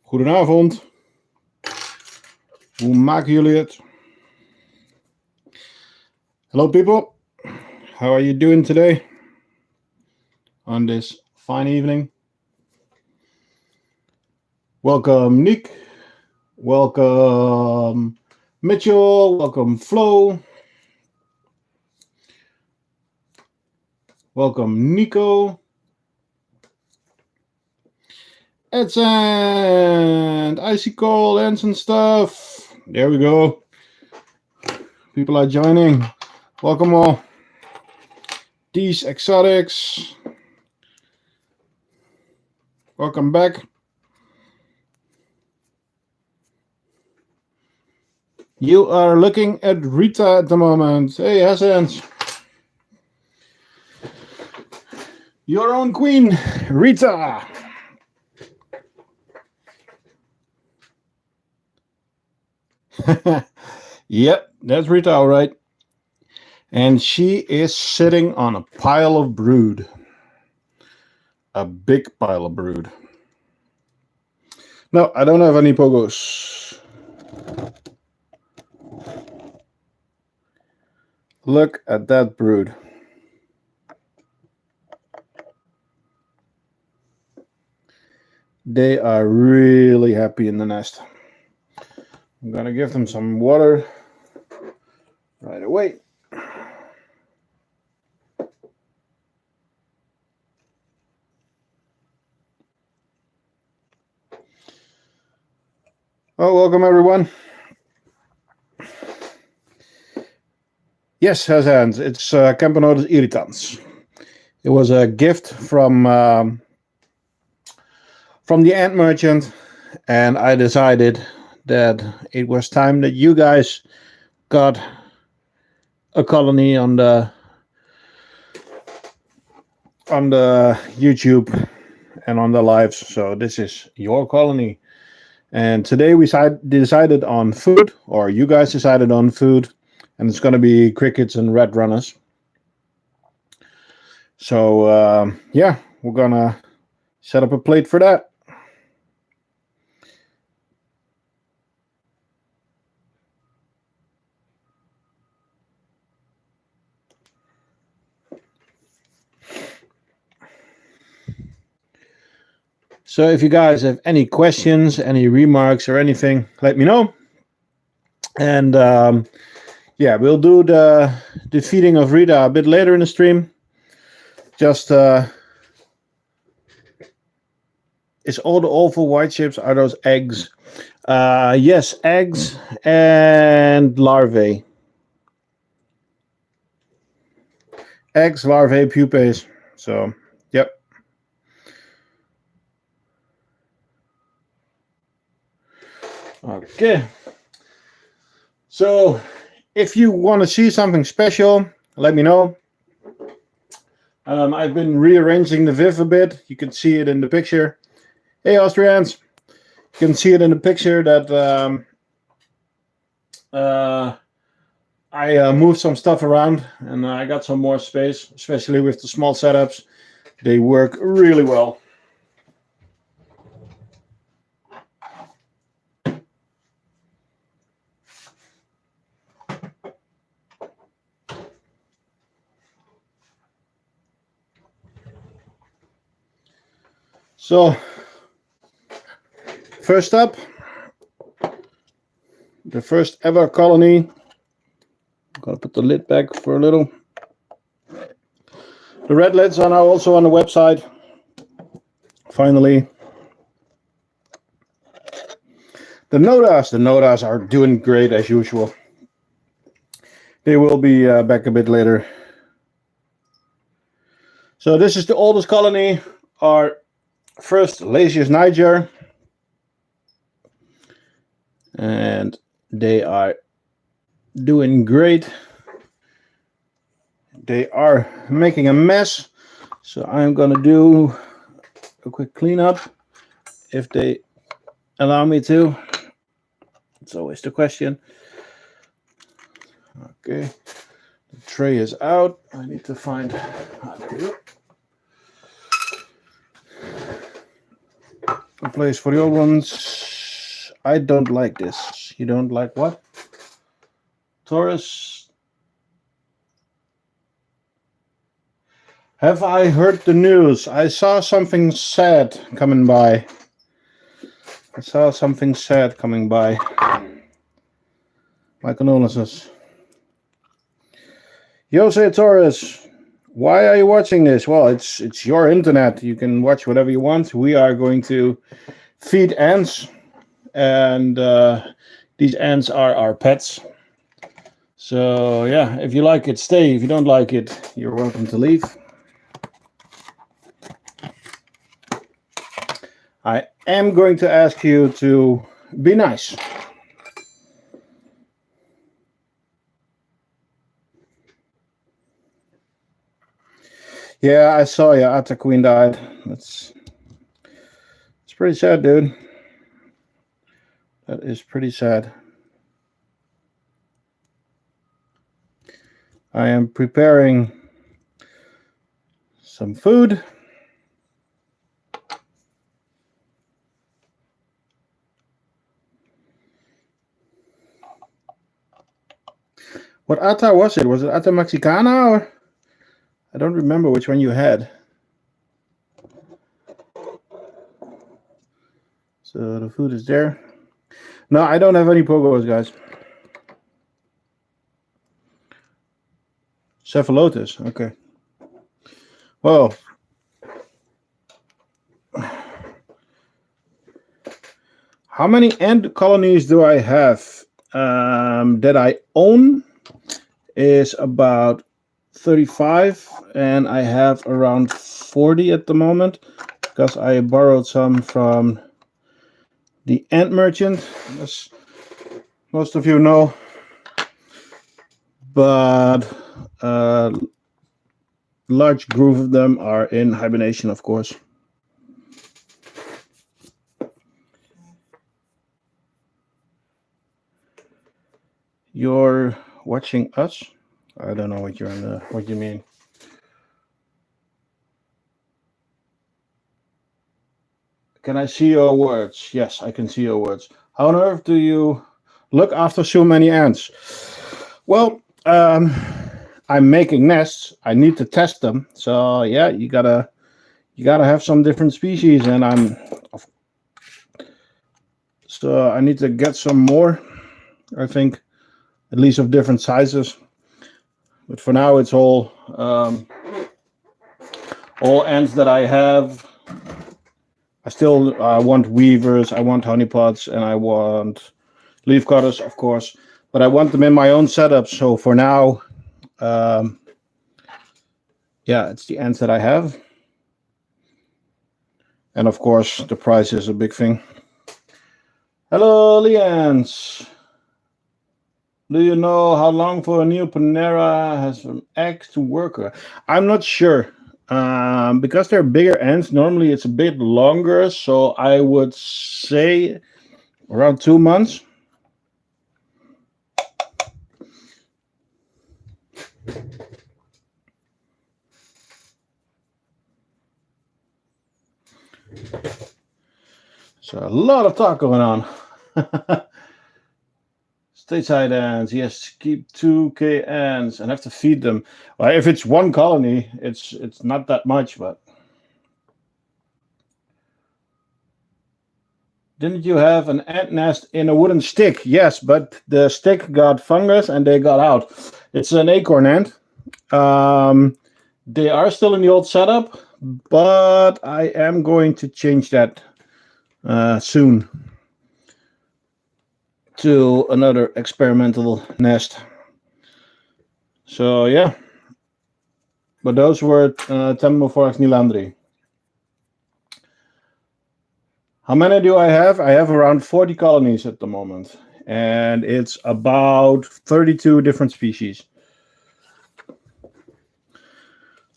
Goedenavond. Hoe maken jullie het? Hello people. How are you doing today? On this fine evening. Welcome Nick. Welcome Mitchell. Welcome Flo. Welcome Nico. It's and Icy Cold and some stuff. There we go. People are joining. Welcome all. These exotics. Welcome back. You are looking at Rita at the moment. Hey, Hassans. Your own queen, Rita. Yep, that's Rita, all right. And she is sitting on a pile of brood. A big pile of brood. No, I don't have any pogos. Look at that brood. They are really happy in the nest. I'm gonna give them some water right away. Oh, welcome everyone. Yes, Hazans, it's Camponotus irritans. It was a gift from the ant merchant, and I decided that it was time that you guys got a colony on the YouTube and on the lives. So this is your colony. And today we decided on food, or you guys decided on food, and it's going to be crickets and red runners. So yeah, we're going to set up a plate for that. So if you guys have any questions, any remarks or anything, let me know. And yeah, we'll do the feeding of Rita a bit later in the stream. Just is all the awful white chips, are those eggs? Yes, eggs and larvae. Eggs, larvae, pupae. So, yep. Okay. So, if you want to see something special, let me know. I've been rearranging the Viv a bit. You can see it in the picture. Hey, Austrians. You can see it in the picture that I moved some stuff around and I got some more space, especially with the small setups. They work really well. So, first up, the first ever colony. I'm gonna put the lid back for a little. The red lids are now also on the website. Finally. The nodas are doing great as usual. They will be back a bit later. So this is the oldest colony, our first Lasius niger. And they are doing great. They are making a mess. So I'm gonna do a quick cleanup if they allow me to. It's always the question. Okay, the tray is out. I need to find. There we go. A place for the old ones. I don't like this. You don't like what? Taurus. Have I heard the news? I saw something sad coming by. My condolences. Jose Torres, why are you watching this? Well, it's your internet. You can watch whatever you want. We are going to feed ants, and these ants are our pets. So yeah, if you like it, stay. If you don't like it, you're welcome to leave. I am going to ask you to be nice. Yeah, I saw you. Atta Queen died. It's pretty sad, dude. That is pretty sad. I am preparing some food. What Atta was it? Was it Atta Mexicana or? I don't remember which one you had. So the food is there. No, I don't have any pogos, guys. Cephalotus, okay. Well, how many ant colonies do I have that I own? Is about 35, and I have around 40 at the moment because I borrowed some from the ant merchant, as most of you know. But a large group of them are in hibernation, of course. You're watching us? I don't know what what you mean. Can I see your words? Yes, I can see your words. How on earth do you look after so many ants? Well, I'm making nests. I need to test them. So yeah, you gotta have some different species, and so I need to get some more. I think at least of different sizes. But for now, it's all ants that I have. I still want weavers, I want honeypots, and I want leaf cutters, of course. But I want them in my own setup. So for now, yeah, it's the ants that I have. And of course, the price is a big thing. Hello, Leanne. Do you know how long for a new Panera has from egg to worker? I'm not sure. Because they're bigger ants, normally it's a bit longer. So I would say around 2 months. So a lot of talk going on. Stateside ants, yes, keep 2K ants and have to feed them. Well, if it's one colony, it's not that much, but didn't you have an ant nest in a wooden stick? Yes, but the stick got fungus and they got out. It's an acorn ant. They are still in the old setup, but I am going to change that soon to another experimental nest. So yeah, but those were Temnophorax nilandri. How many do I have? I have around 40 colonies at the moment, and it's about 32 different species.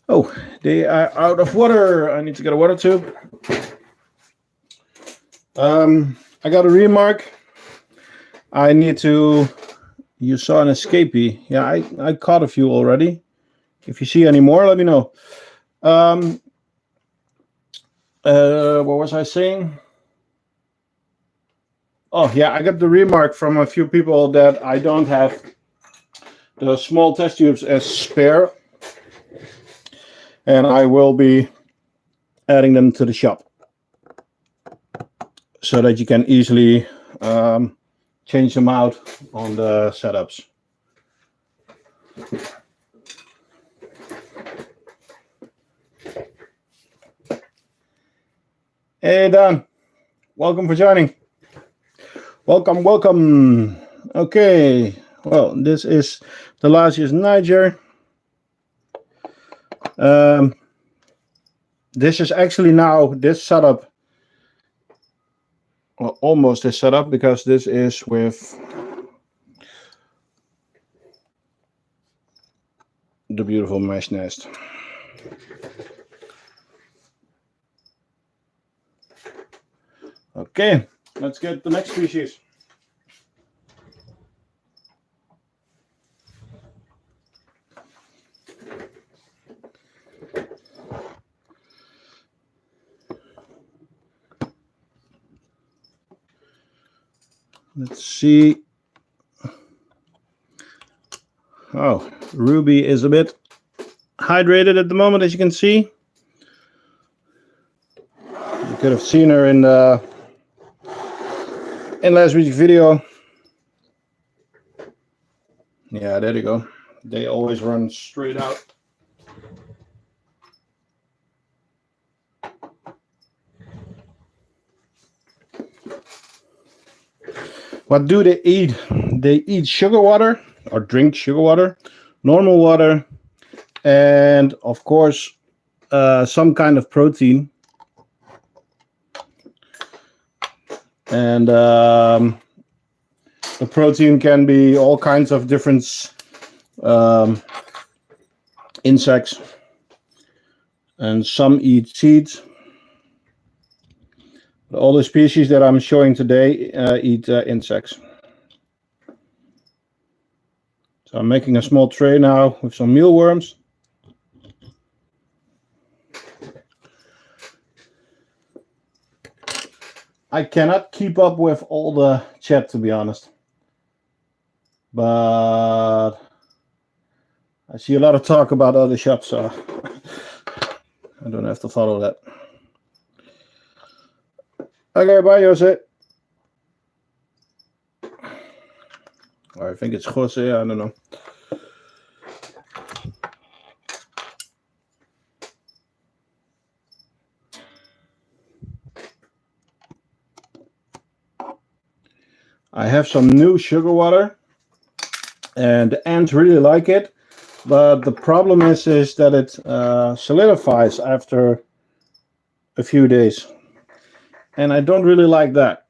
Oh, they are out of water. I need to get a water tube. I got a remark. I need to. You saw an escapee. Yeah, I caught a few already. If you see any more, let me know. What was I saying? Oh, yeah, I got the remark from a few people that I don't have the small test tubes as spare. And I will be adding them to the shop so that you can easily change them out on the setups. Hey, Dan. Welcome for joining. Welcome, welcome. Okay. Well, this is the last year's Niger. This is actually now this setup. Well, almost this setup, because this is with the beautiful mesh nest. Okay, let's get the next species. Let's see. Oh, Ruby is a bit hydrated at the moment, as you can see. You could have seen her in last week's video. Yeah, there you go. They always run straight out. What do they eat? They eat sugar water, or drink sugar water, normal water, and of course some kind of protein. And the protein can be all kinds of different insects, and some eat seeds. All the species that I'm showing today eat insects. So I'm making a small tray now with some mealworms. I cannot keep up with all the chat, to be honest. But I see a lot of talk about other shops, so I don't have to follow that. Okay, bye, Jose. Or I think it's Jose, I don't know. I have some new sugar water, and the ants really like it, but the problem is that it solidifies after a few days, and I don't really like that.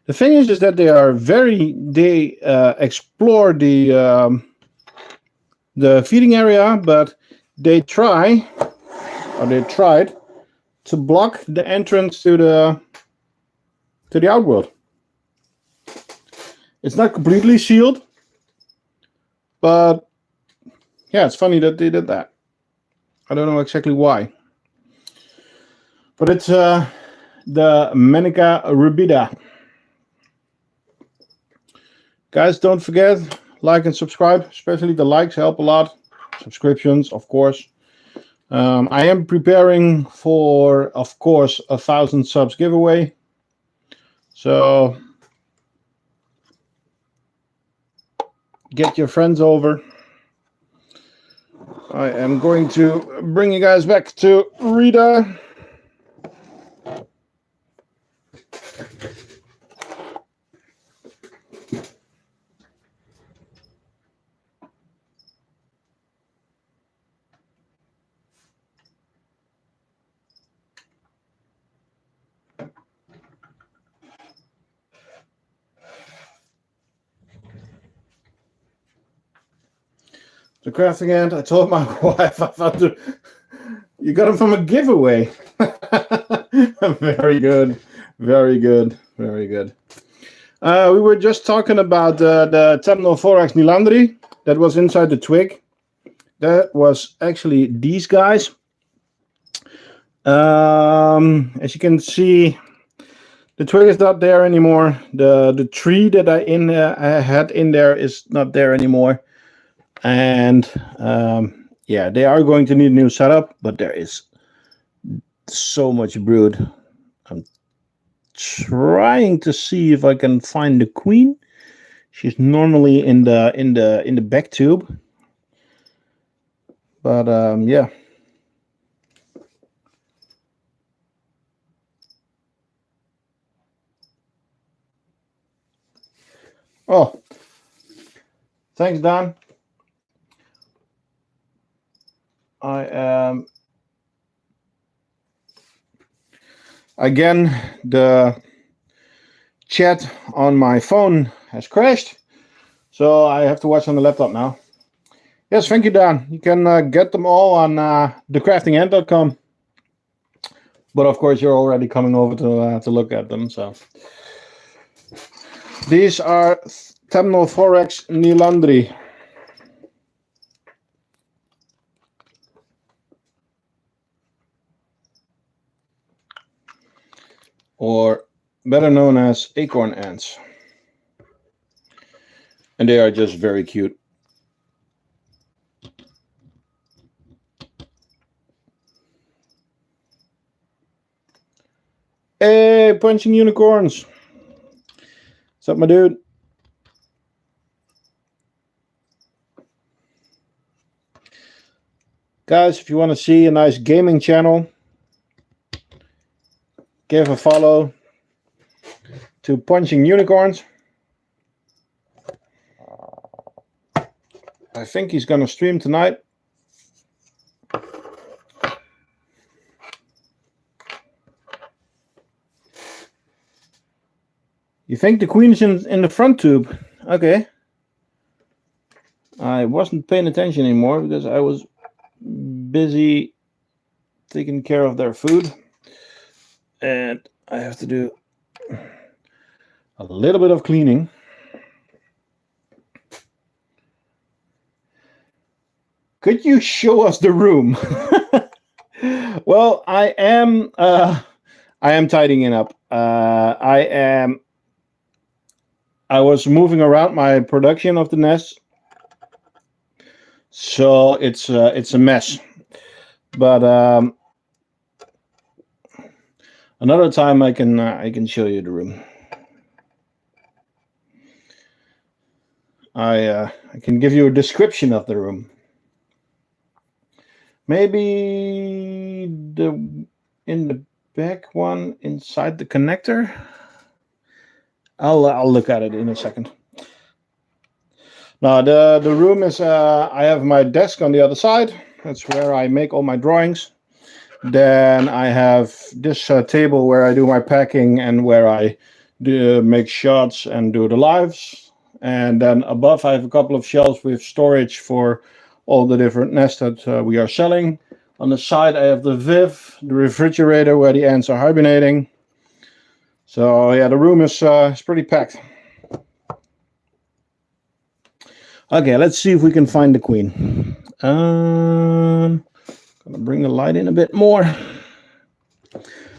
The thing is that they explore the feeding area, but they tried to block the entrance to the outworld. It's not completely sealed, but yeah, it's funny that they did that. I don't know exactly why, but it's the Manica rubida. Guys, don't forget, like and subscribe. Especially the likes help a lot. Subscriptions, of course. I am preparing for, of course, 1,000 subs giveaway. So get your friends over. I am going to bring you guys back to Rita. The crafting ant, I told my wife I thought you got him from a giveaway. Very good, very good, very good. We were just talking about the Tetramorium nilandri that was inside the twig. That was actually these guys. As you can see, the twig is not there anymore. The tree that I had in there is not there anymore. And yeah, they are going to need a new setup, but there is so much brood. I'm trying to see if I can find the queen. She's normally in the back tube. But yeah. Oh, thanks, Don. Again, the chat on my phone has crashed, so I have to watch on the laptop now. Yes, thank you, Don. You can get them all on thecraftingant.com. But of course, you're already coming over to look at them. So these are Tetramorium nilandri. Or better known as acorn ants. And they are just very cute. Hey, punching unicorns. What's up, my dude? Guys, if you want to see a nice gaming channel, give a follow to Punching Unicorns. I think he's going to stream tonight. You think the queen is in the front tube? Okay. I wasn't paying attention anymore because I was busy taking care of their food. And I have to do a little bit of cleaning. Could you show us the room? Well, I am tidying it up. I was moving around my production of the nest, so it's a mess. But another time I can show you the room. I can give you a description of the room. Maybe in the back one inside the connector. I'll look at it in a second. Now the room is I have my desk on the other side. That's where I make all my drawings. Then I have this table where I do my packing and where I make shots and do the lives. And then above I have a couple of shelves with storage for all the different nests that we are selling. On the side I have the Viv, the refrigerator where the ants are hibernating. So yeah, the room is pretty packed. Okay, let's see if we can find the queen. Gonna bring the light in a bit more,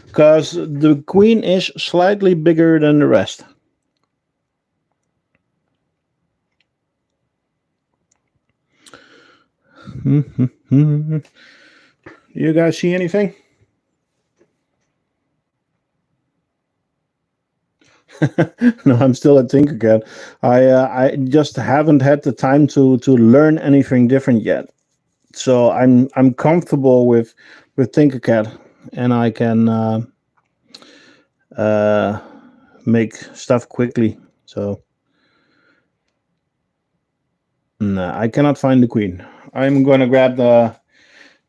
because the queen is slightly bigger than the rest. You guys see anything? No, I'm still at Tinkercad. I just haven't had the time to learn anything different yet. So I'm comfortable with Tinkercad, and I can make stuff quickly. So no, I cannot find the queen. I'm going to grab the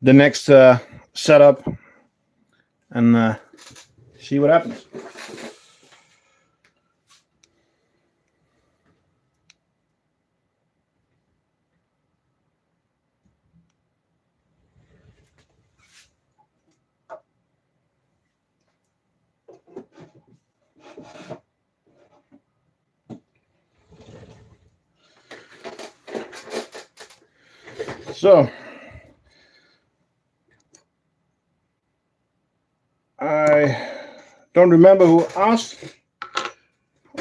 next setup and see what happens. So Don't remember who asked,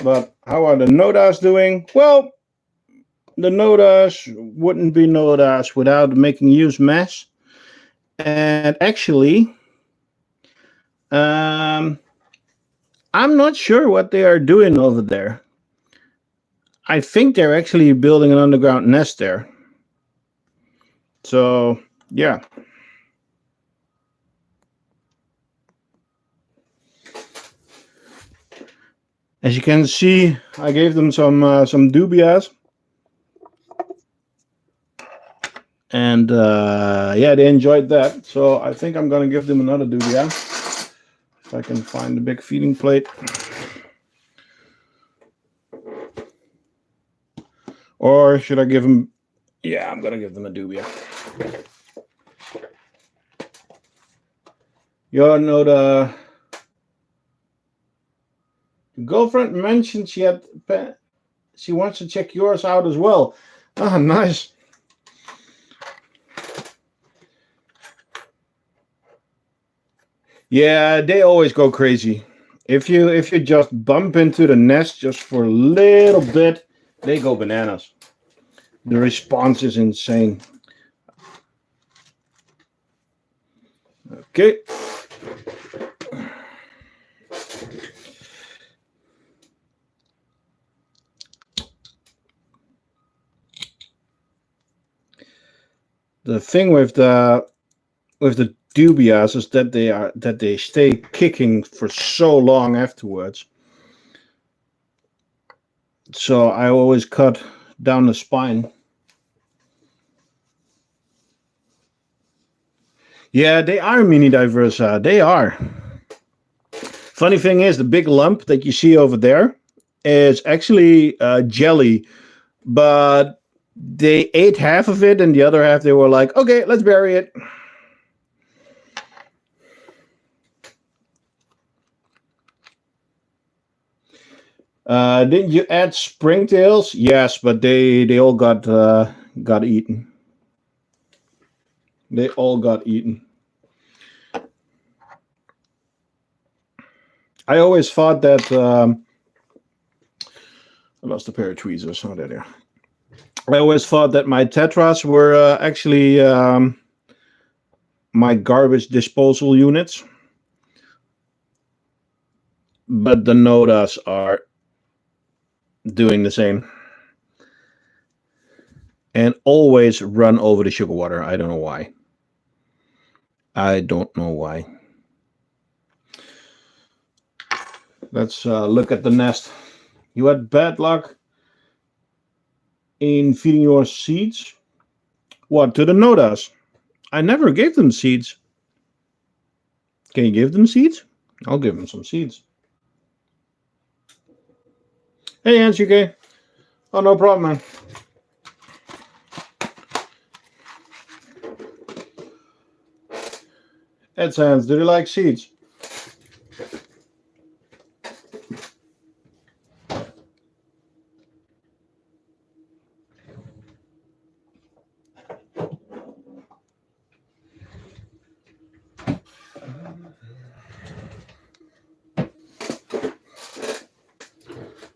but how are the nodas doing? Well, the nodas wouldn't be nodas without making huge mess. And actually, I'm not sure what they are doing over there. I think they're actually building an underground nest there. So, yeah. As you can see, I gave them some dubias. And yeah, they enjoyed that. So I think I'm going to give them another dubia. If I can find the big feeding plate. Or should I give them... Yeah, I'm going to give them a dubia. You know, the girlfriend mentioned she wants to check yours out as well. Ah, nice. Yeah, they always go crazy. If you just bump into the nest just for a little bit, they go bananas. The response is insane. Okay. The thing with the dubias is that they stay kicking for so long afterwards. So I always cut down the spine. Yeah, they are mini diversa. They are. Funny thing is, the big lump that you see over there is actually jelly, but they ate half of it, and the other half they were like, okay, let's bury it. Didn't you add springtails? Yes, but they all got eaten. They all got eaten. I always thought that I lost a pair of tweezers. Oh, there they are. I always thought that my tetras were actually my garbage disposal units, but the nodas are doing the same. And always run over the sugar water. I don't know why. I don't know why. Let's look at the nest. You had bad luck in feeding your seeds? What, to the nodas? I never gave them seeds. Can you give them seeds? I'll give them some seeds. Hey, Ansuke. Oh, no problem, man. Ed Sands, do you like seeds?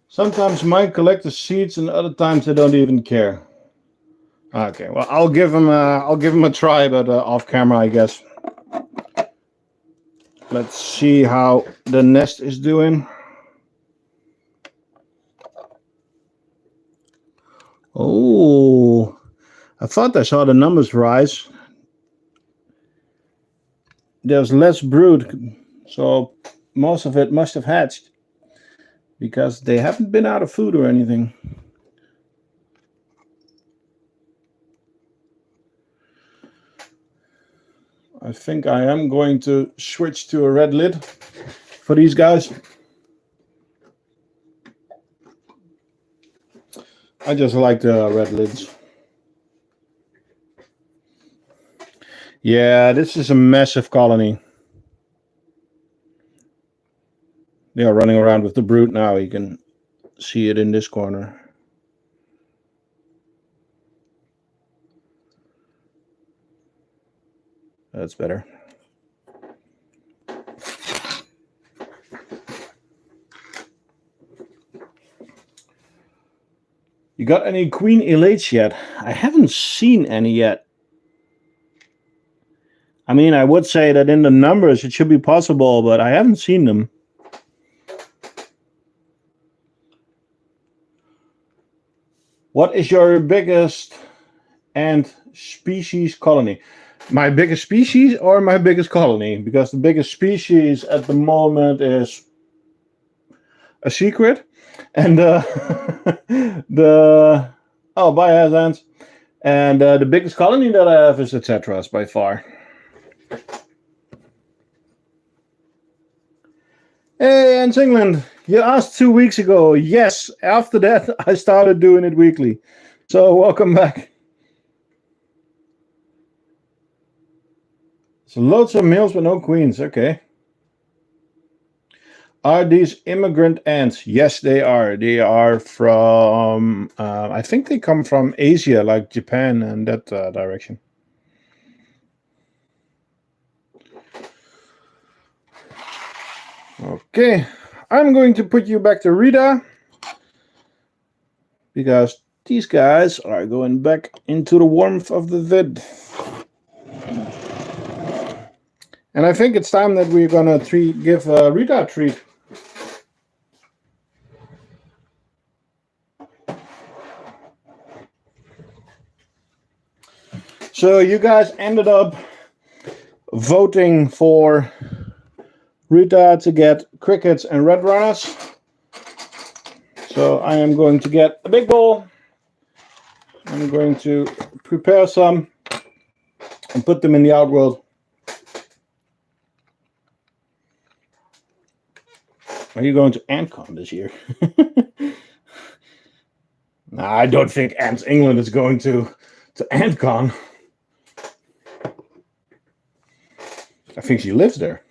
Sometimes Mike collects the seeds, and other times they don't even care. Okay, well, I'll give him a try, but off camera, I guess. Let's see how the nest is doing. Oh, I thought I saw the numbers rise. There's less brood, so most of it must have hatched because they haven't been out of food or anything. I think I am going to switch to a red lid for these guys. I just like the red lids. Yeah, this is a massive colony. They are running around with the brood now. You can see it in this corner. That's better. You got any queen elates yet? I haven't seen any yet. I mean, I would say that in the numbers it should be possible, but I haven't seen them. What is your biggest ant species colony? My biggest species or my biggest colony? Because the biggest species at the moment is a secret. And bye ants. And the biggest colony that I have is the Tetras by far. Hey, Ants England, you asked 2 weeks ago. Yes, after that, I started doing it weekly. So, welcome back. So, loads of males but no queens. Okay. Are these immigrant ants? Yes, they are. They are from, I think they come from Asia, like Japan and that direction. Okay, I'm going to put you back to Rita because these guys are going back into the warmth of the vid. And I think it's time that we're gonna give Rita a treat. So you guys ended up voting for Rita to get crickets and red runners. So I am going to get a big bowl. I'm going to prepare some and put them in the outworld. Are you going to AntCon this year? Nah, I don't think Ants England is going to AntCon. I think she lives there.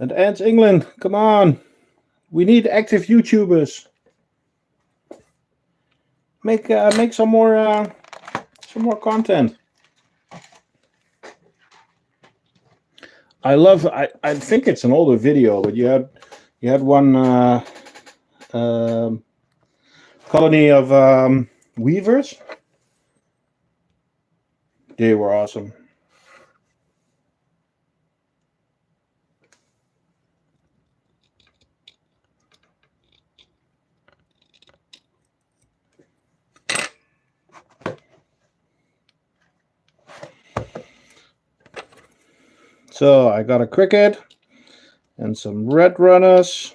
And Ants England, come on. We need active YouTubers. Make some more content. I think it's an older video, but you had one colony of weavers. They were awesome. So I got a cricket and some red runners.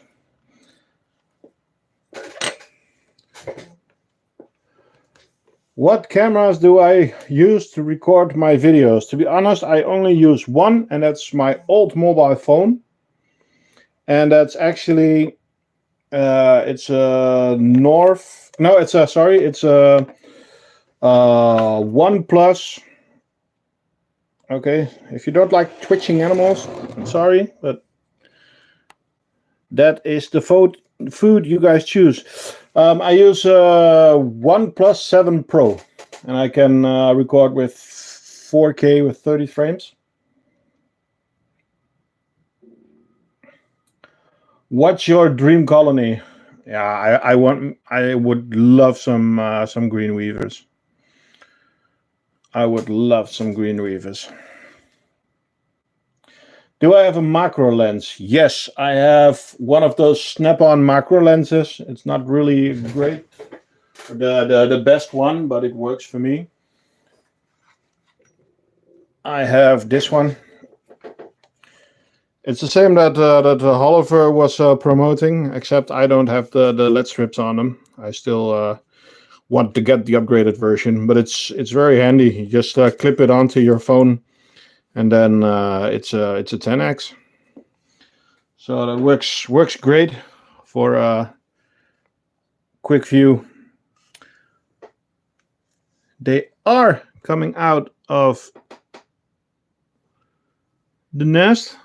What cameras do I use to record my videos? To be honest, I only use one, and that's my old mobile phone. And that's actually it's a OnePlus. Okay, if you don't like twitching animals, I'm sorry, but that is the food you guys choose. I use OnePlus 7 Pro, and I can record with 4K with 30 frames. What's your dream colony? Yeah, I would love some green weavers. I would love some green weavers. Do I have a macro lens? Yes, I have one of those snap-on macro lenses. It's not really great, the best one, but it works for me. I have this one. It's the same that Oliver was promoting, except I don't have the LED strips on them. I still want to get the upgraded version, but it's very handy. You just clip it onto your phone, and then it's a 10x. So that works great for quick view. They are coming out of the nest,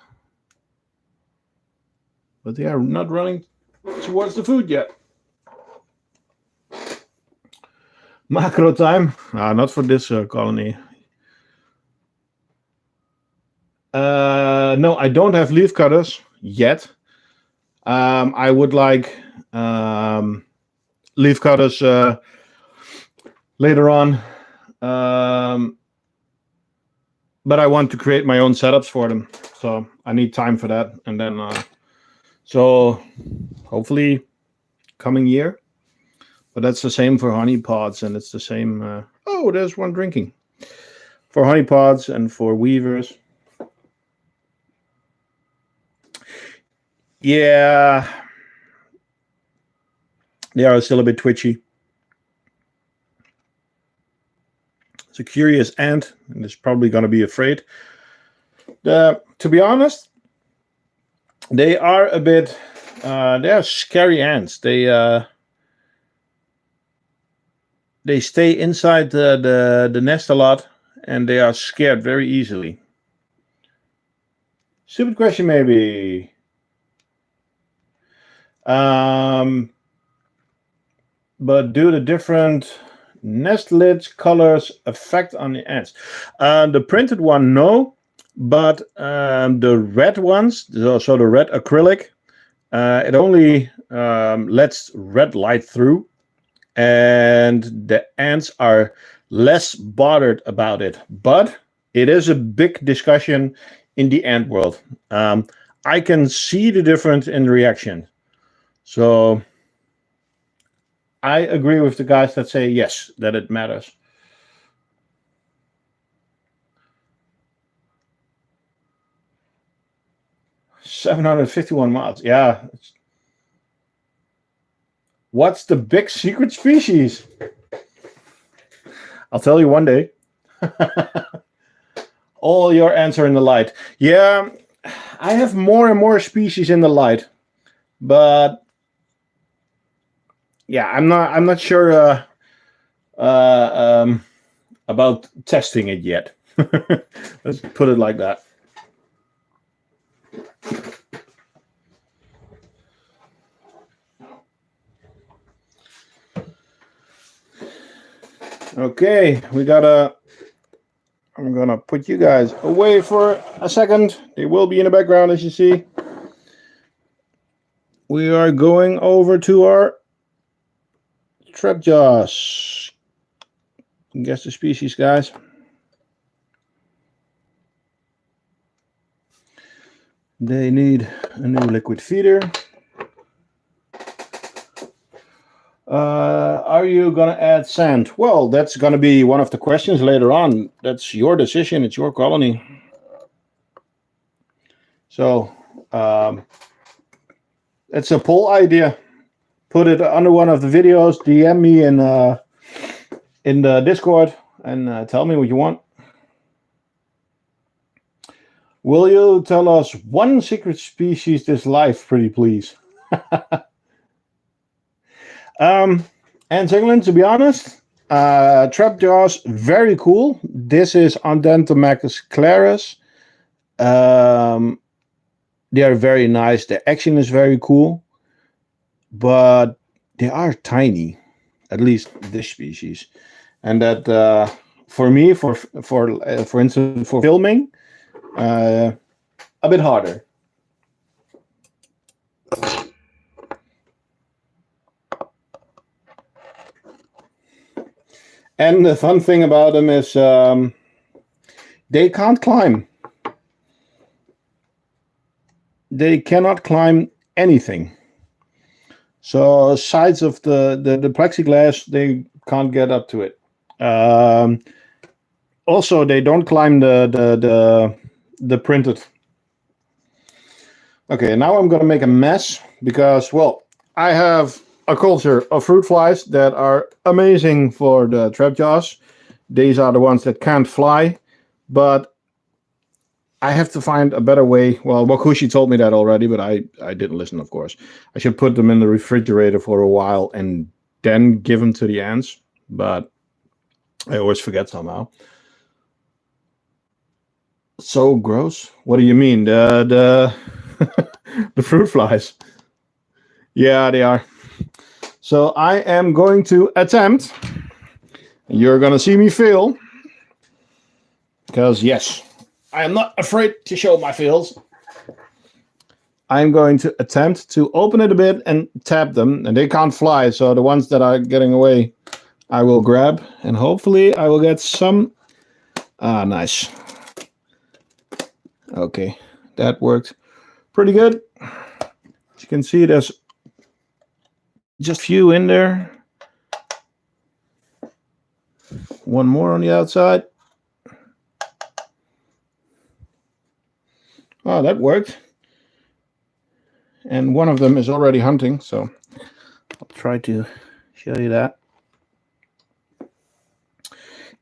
but they are not running towards the food yet. Macro time. Not for this colony. No, I don't have leaf cutters yet. I would like leaf cutters later on. But I want to create my own setups for them. So I need time for that. And then, so hopefully coming year. But that's the same for honey pods, and it's the same. Oh, there's one drinking. For honey pods and for weavers. Yeah. They are still a bit twitchy. It's a curious ant, and it's probably going to be afraid. To be honest, they are a bit. They are scary ants. They stay inside the nest a lot, and they are scared very easily. Stupid question, maybe. But do the different nest lids colors affect on the ants? The printed one, no. But the red ones, so the red acrylic, it only lets red light through. And the ants are less bothered about it. But it is a big discussion in the ant world. I can see the difference in reaction. So I agree with the guys that say yes, that it matters. $751 miles. Yeah. What's the big secret species? I'll tell you one day. All your ants are in the light. Yeah, I have more and more species in the light, but yeah, I'm not sure about testing it yet. Let's put it like that. Okay, I'm gonna put you guys away for a second. They will be in the background, as you see. We are going over to our trap jaws. Guess the species, guys. They need a new liquid feeder. Are you going to add sand? Well, that's going to be one of the questions later on. That's your decision. It's your colony. So it's a poll idea. Put it under one of the videos. DM me in the Discord and tell me what you want. Will you tell us one secret species this life, pretty please? Ants England, to be honest, trap jaws, very cool. This is Ondentomachus clarus. They are very nice. The action is very cool, but they are tiny, at least this species. And that for me, for instance, for filming, a bit harder. And the fun thing about them is they can't climb. They cannot climb anything. So sides of the plexiglass, they can't get up to it. Also, they don't climb the printed. Okay, now I'm going to make a mess because, well, I have a culture of fruit flies that are amazing for the trap jaws. These are the ones that can't fly, but I have to find a better way. Well, Wakushi told me that already, but I didn't listen, of course. I should put them in the refrigerator for a while and then give them to the ants, but I always forget somehow. So gross. What do you mean? The the fruit flies. Yeah, they are. So I am going to attempt. You're going to see me fail. Because, yes, I am not afraid to show my fails. I'm going to attempt to open it a bit and tap them. And they can't fly, so the ones that are getting away, I will grab. And hopefully I will get some. Ah, nice. Okay, that worked pretty good. As you can see, there's just a few in there. One more on the outside. Oh, that worked. And one of them is already hunting, so I'll try to show you that.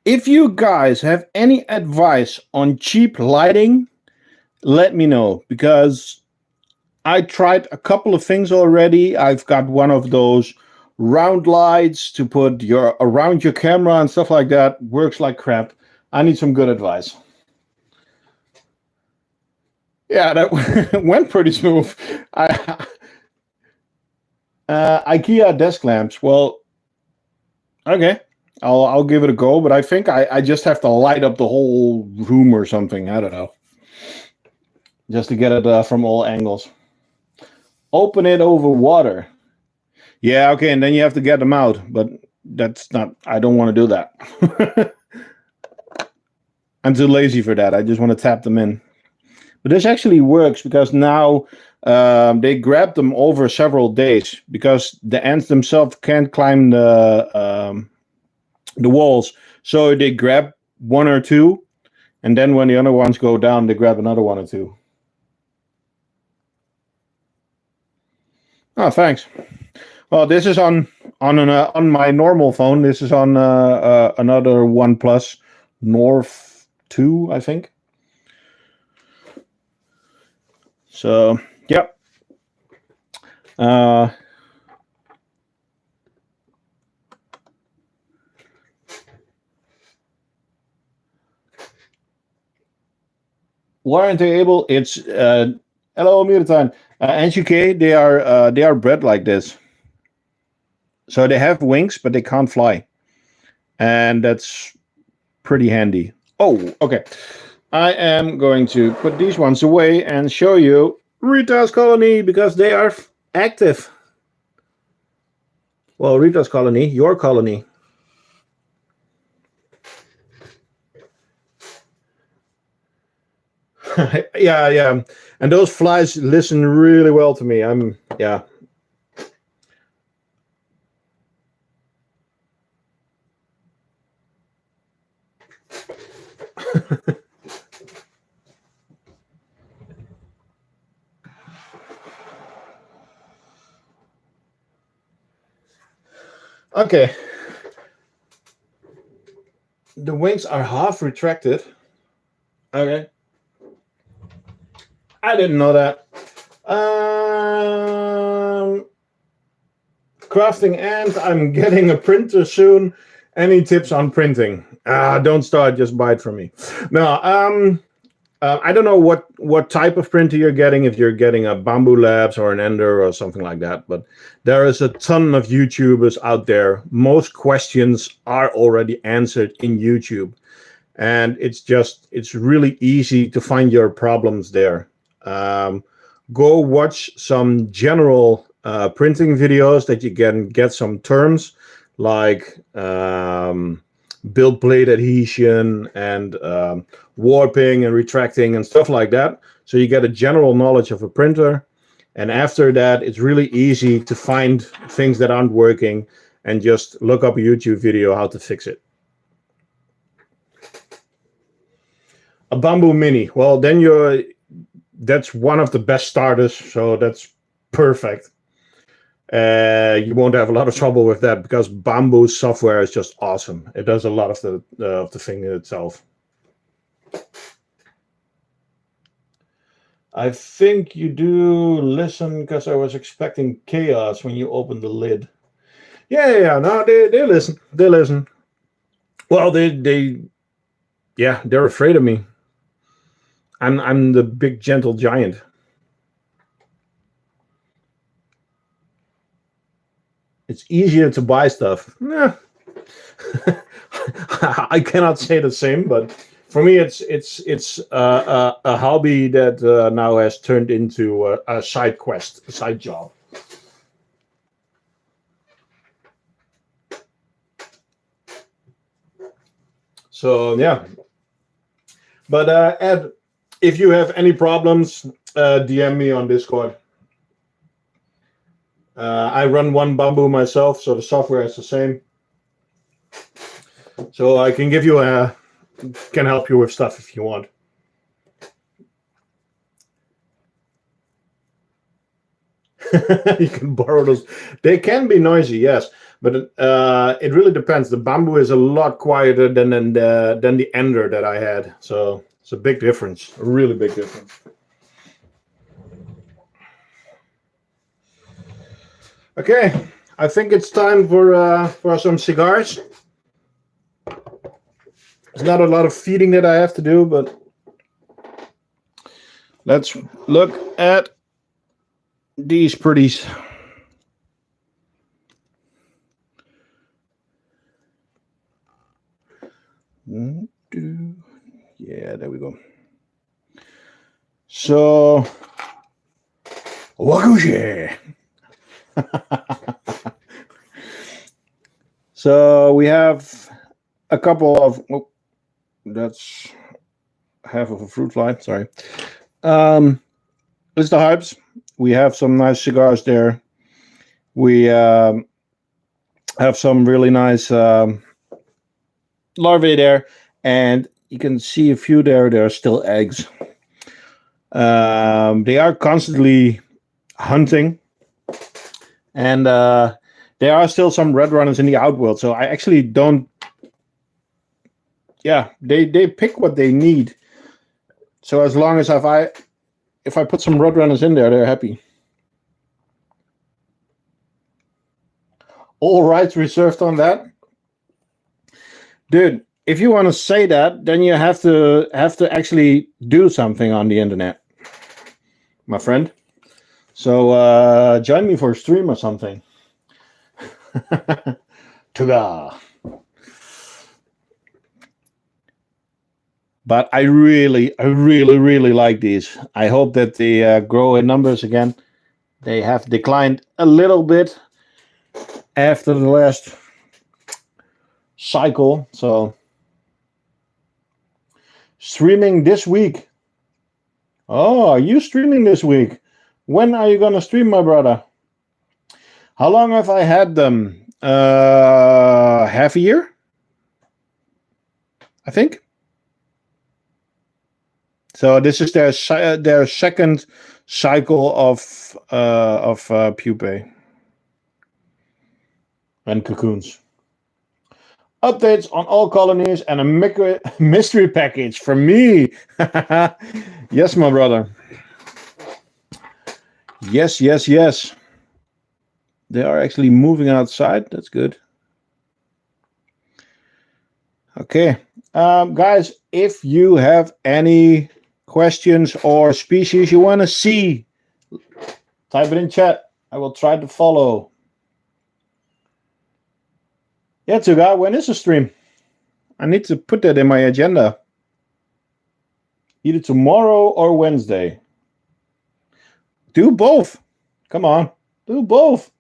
If you guys have any advice on cheap lighting, let me know, because I tried a couple of things already. I've got one of those round lights to put around your camera and stuff like that. Works like crap. I need some good advice. Yeah, that went pretty smooth. IKEA desk lamps. Well, okay, I'll give it a go. But I think I just have to light up the whole room or something. I don't know, just to get it from all angles. Open it over water. Yeah, okay, and then you have to get them out. But that's not. I don't want to do that. I'm too lazy for that. I just want to tap them in. But this actually works because now they grab them over several days because the ants themselves can't climb the walls. So they grab one or two, and then when the other ones go down, they grab another one or two. Oh, thanks. Well, this is on my normal phone. This is on another OnePlus North 2, I think. So, yep. Why aren't they able? It's hello, Mirtan. NGK, they are bred like this. So they have wings, but they can't fly, and that's pretty handy. Oh, okay. I am going to put these ones away and show you Rita's colony because they are active. Well, Rita's colony, your colony. Yeah. And those flies listen really well to me. Yeah. Okay. The wings are half retracted. Okay. I didn't know that. Crafting ant. I'm getting a printer soon. Any tips on printing? Don't start. Just buy it from me. No. I don't know what type of printer you're getting, if you're getting a Bamboo Labs or an Ender or something like that, but there is a ton of YouTubers out there. Most questions are already answered in YouTube, and it's really easy to find your problems there. Go watch some general printing videos that you can get some terms like build plate adhesion and warping and retracting and stuff like that. So you get a general knowledge of a printer. And after that, it's really easy to find things that aren't working and just look up a YouTube video how to fix it. A Bamboo Mini. Well, then that's one of the best starters. So that's perfect. You won't have a lot of trouble with that because Bamboo software is just awesome. It does a lot of the thing itself. I think you do listen because I was expecting chaos when you opened the lid. Yeah. No, they listen. They listen. Well, they're afraid of me. I'm the big gentle giant. it's easier to buy stuff. Nah. I cannot say the same, but for me, it's a hobby that now has turned into a side quest, a side job. So yeah, but Ed, if you have any problems, DM me on Discord. I run one bamboo myself, so the software is the same. So I can give you can help you with stuff if you want. You can borrow those. They can be noisy, yes, but it really depends. The bamboo is a lot quieter than the ender that I had, so it's a big difference, a really big difference. Okay, I think it's time for some cigars. There's not a lot of feeding that I have to do, but let's look at these pretties. Yeah, there we go. So, wakushe. So we have a couple of. Oh, that's half of a fruit fly. Sorry. It's the Hypes. We have some nice cigars there. We have some really nice larvae there, and you can see a few there. There are still eggs. They are constantly hunting, and there are still some red runners in the outworld. So I actually don't. Yeah, they pick what they need. So as long as if I put some red runners in there, they're happy. All rights reserved on that, dude. If you want to say that, then you have to actually do something on the internet, my friend. So join me for a stream or something. Tuga. But I really like these. I hope that they grow in numbers again. They have declined a little bit after the last cycle. So streaming this week. Oh, are you streaming this week? When are you gonna stream, my brother? How long have I had them? Half a year, I think. So this is their second cycle of pupae and cocoons. Updates on all colonies and a mystery package for me. Yes, my brother. Yes. They are actually moving outside. That's good. Okay. Guys, if you have any questions or species you want to see, type it in chat. I will try to follow. Yeah, Tuga, when is the stream? I need to put that in my agenda. Either tomorrow or Wednesday. Do both. Come on. Do both.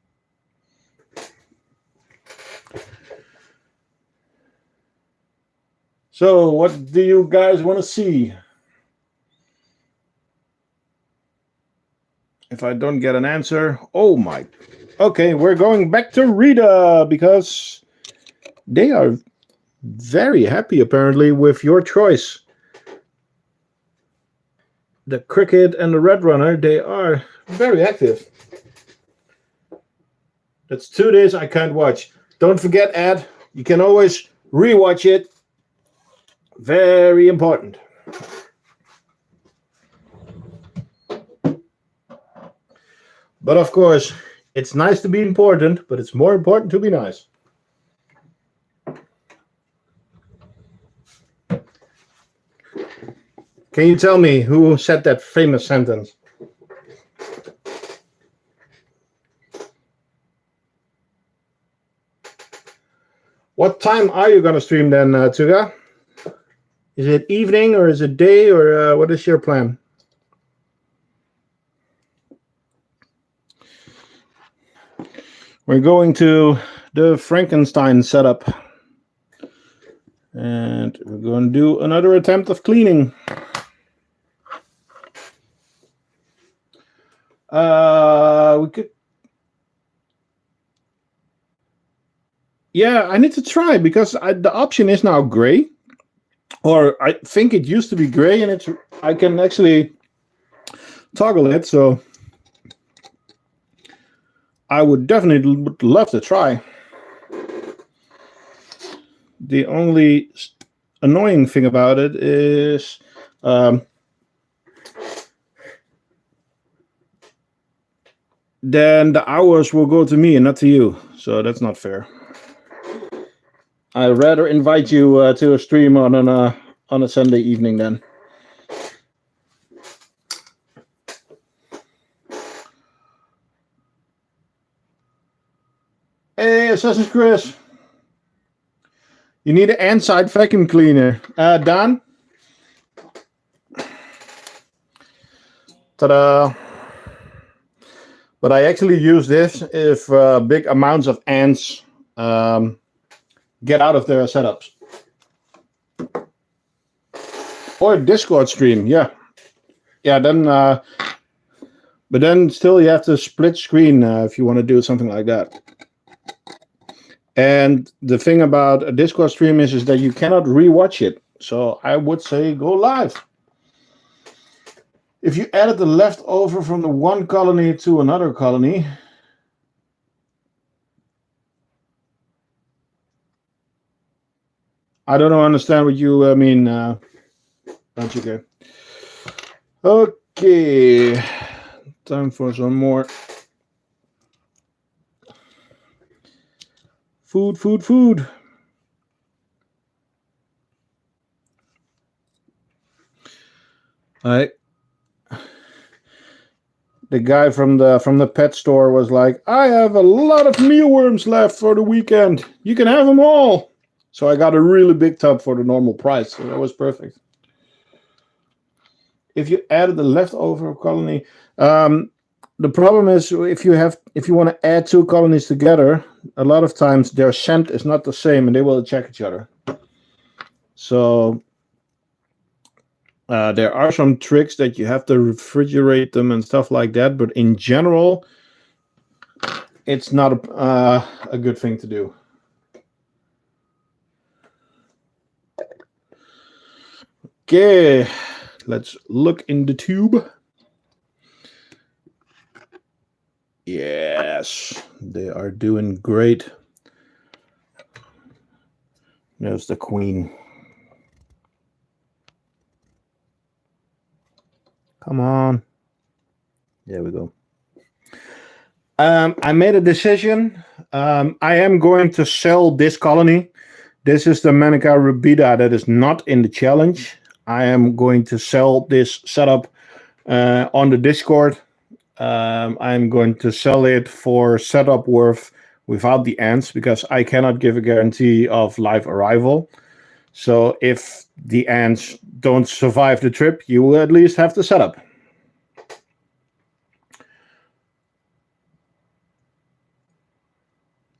So, what do you guys want to see? If I don't get an answer, oh my. Okay, we're going back to Rita because they are very happy apparently with your choice. The cricket and the red runner, they are very active. That's 2 days I can't watch. Don't forget, Ed, you can always rewatch it. Very important. But of course, it's nice to be important, but it's more important to be nice. Can you tell me who said that famous sentence? What time are you gonna stream then, Tuga? Is it evening or is it day or what is your plan? We're going to the Frankenstein setup. And we're going to do another attempt of cleaning. We could... Yeah, I need to try because the option is now gray. Or I think it used to be gray and I can actually toggle it. So I would definitely love to try. The only annoying thing about it is then the hours will go to me and not to you. So that's not fair. I'd rather invite you to a stream on a Sunday evening then. Hey, Assassin's Chris. You need an ant-side vacuum cleaner. Don? Ta-da. But I actually use this if big amounts of ants get out of their setups. Or a Discord stream, yeah. Yeah, then... but then still you have to split screen if you want to do something like that. And the thing about a Discord stream is that you cannot rewatch it. So I would say go live. If you added the leftover from the one colony to another colony, I don't understand what you mean, don't you care? Okay, time for some more food. The guy from the pet store was like, I have a lot of mealworms left for the weekend. You can have them all. So I got a really big tub for the normal price. So that was perfect. If you added the leftover colony, the problem is if you want to add two colonies together, a lot of times their scent is not the same and they will attack each other. So there are some tricks that you have to refrigerate them and stuff like that, but in general, it's not a good thing to do. Okay, let's look in the tube. Yes, they are doing great. There's the queen. Come on. There we go. I made a decision. I am going to sell this colony. This is the Manica rubida that is not in the challenge. I am going to sell this setup on the Discord. I'm going to sell it for setup worth without the ants because I cannot give a guarantee of live arrival. So if the ants don't survive the trip, you will at least have the setup.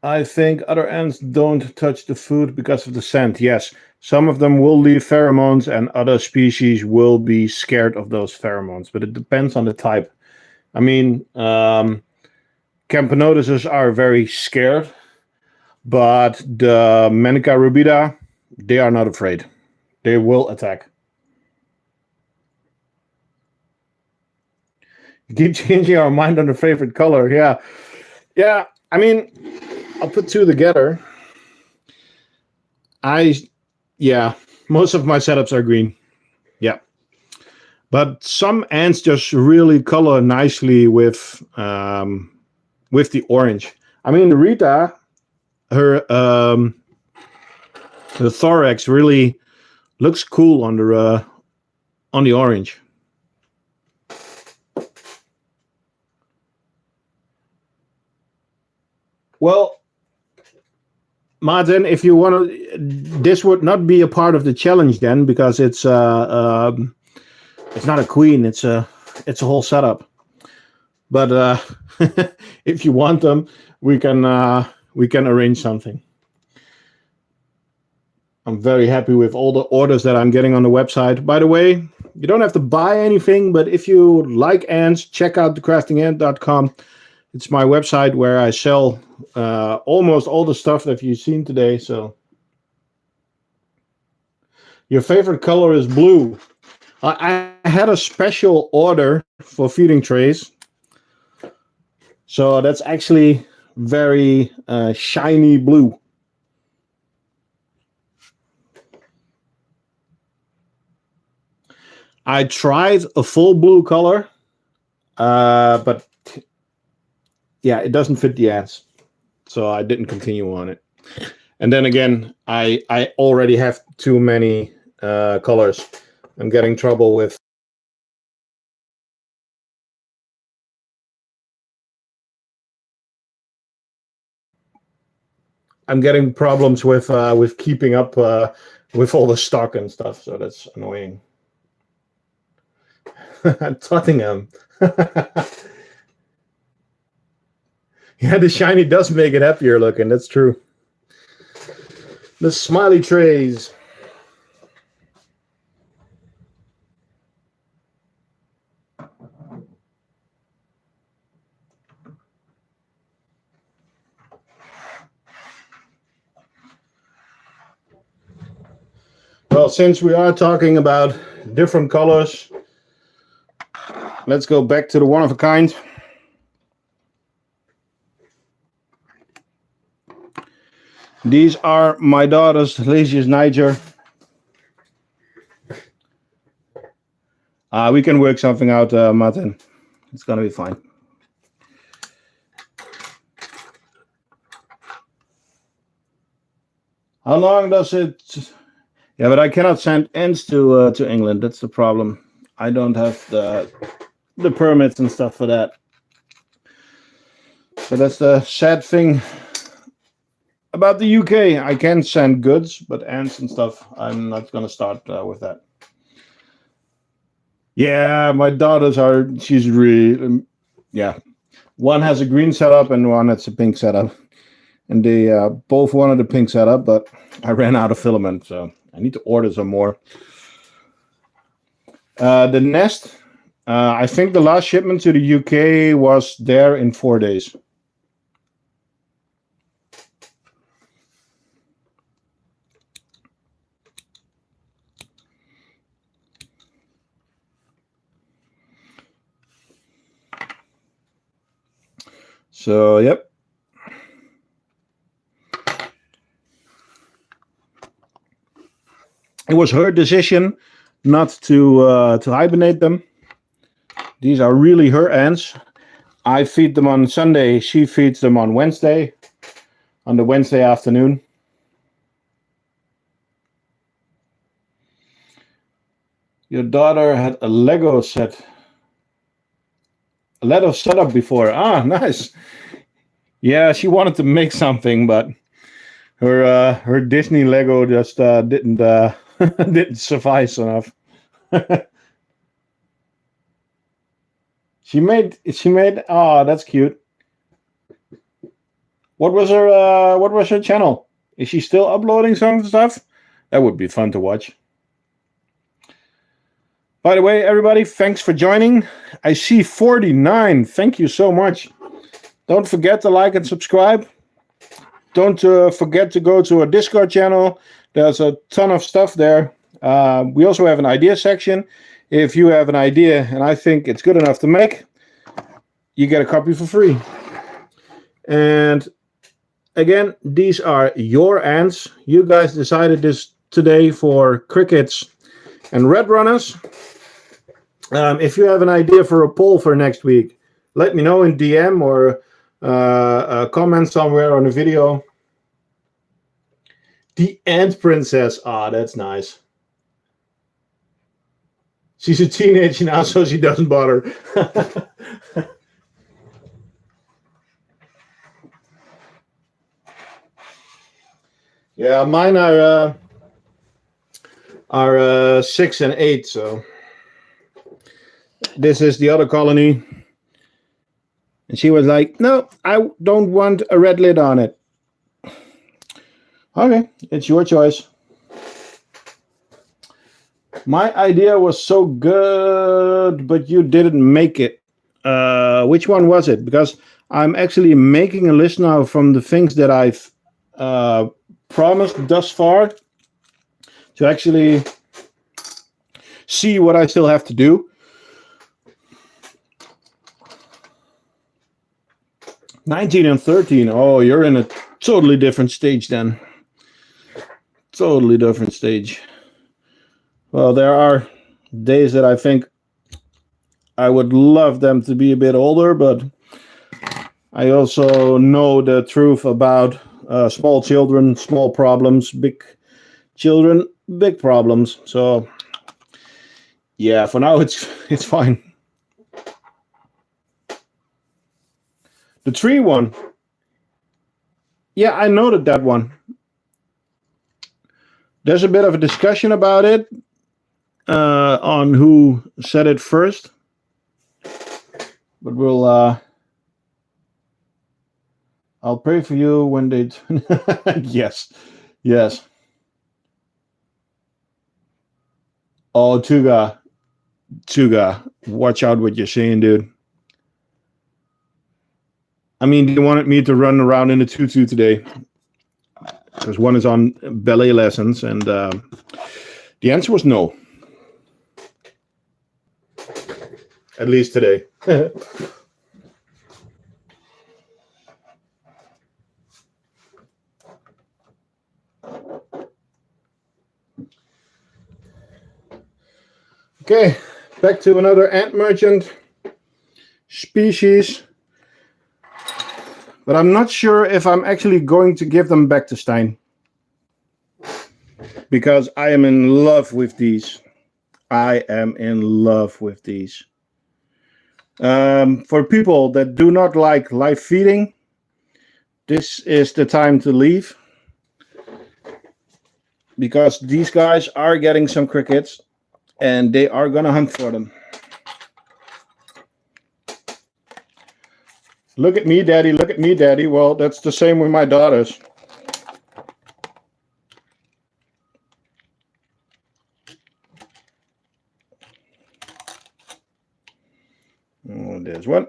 I think other ants don't touch the food because of the scent. Yes, some of them will leave pheromones and other species will be scared of those pheromones, but it depends on the type. I mean, Camponoduses are very scared, but the Manica rubida, they are not afraid. They will attack. You keep changing our mind on the favorite color. Yeah. I mean, I'll put two together. Most of my setups are green. Yeah. But some ants just really color nicely with the orange. I mean, Rita, her thorax really looks cool on the orange. Well, Martin, if you want to, this would not be a part of the challenge then, because it's not a queen. It's a whole setup. But if you want them, we can arrange something. I'm very happy with all the orders that I'm getting on the website. By the way, you don't have to buy anything, but if you like ants, check out thecraftingant.com. It's my website where I sell almost all the stuff that you've seen today. So, your favorite color is blue. I had a special order for feeding trays. So that's actually very shiny blue. I tried a full blue color, but yeah, it doesn't fit the ants. So I didn't continue on it. And then again, I already have too many colors. I'm getting trouble with. I'm getting problems with keeping up with all the stock and stuff. So that's annoying. Tottenham. Yeah, the shiny does make it happier looking. That's true. The smiley trays. Well, since we are talking about different colors, let's go back to the one of a kind. These are my daughter's Lazius Niger. We can work something out, Martin. It's going to be fine. How long does it... Yeah, but I cannot send ants to England. That's the problem. I don't have the permits and stuff for that. So that's the sad thing about the UK. I can send goods, but ants and stuff, I'm not going to start with that. Yeah, my daughters are, she's really, yeah. One has a green setup and one has a pink setup. And they both wanted a pink setup, but I ran out of filament, so I need to order some more. The nest, I think the last shipment to the UK was there in 4 days. So, yep. It was her decision not to hibernate them. These are really her ants. I feed them on Sunday. She feeds them on Wednesday, on the Wednesday afternoon. Your daughter had a Lego set. A Lego setup before. Ah, nice. Yeah, she wanted to make something, but her Disney Lego just didn't didn't suffice enough. She made. Oh, that's cute. What was her channel? Is she still uploading some stuff? That would be fun to watch. By the way, everybody, thanks for joining. I see 49. Thank you so much. Don't forget to like and subscribe. Don't forget to go to our Discord channel. There's a ton of stuff there. We also have an idea section. If you have an idea and I think it's good enough to make, you get a copy for free. And again, these are your ants. You guys decided this today for crickets and red runners. If you have an idea for a poll for next week, let me know in DM or comment somewhere on the video. The Ant Princess. Ah, that's nice. She's a teenager now, so she doesn't bother. Yeah, mine are 6 and 8. So this is the other colony, and she was like, "No, I don't want a red lid on it." Okay, it's your choice. My idea was so good, but you didn't make it. Which one was it? Because I'm actually making a list now from the things that I've promised thus far to actually see what I still have to do. 19 and 13. Oh, you're in a totally different stage then. Totally different stage. Well, there are days that I think I would love them to be a bit older, but I also know the truth about small children, small problems, big children, big problems. So, yeah, for now it's fine. The tree one. Yeah, I noted that one. There's a bit of a discussion about it on who said it first. But I'll pray for you when they... Yes. Oh, Tuga, watch out what you're saying, dude. I mean, they wanted me to run around in a tutu today. Because one is on ballet lessons, and the answer was no. At least today. Okay, back to another ant merchant species. But I'm not sure if I'm actually going to give them back to Stein. Because I am in love with these. For people that do not like live feeding, this is the time to leave. Because these guys are getting some crickets and they are going to hunt for them. Look at me, Daddy. Look at me, Daddy. Well, that's the same with my daughters. Oh, there's one.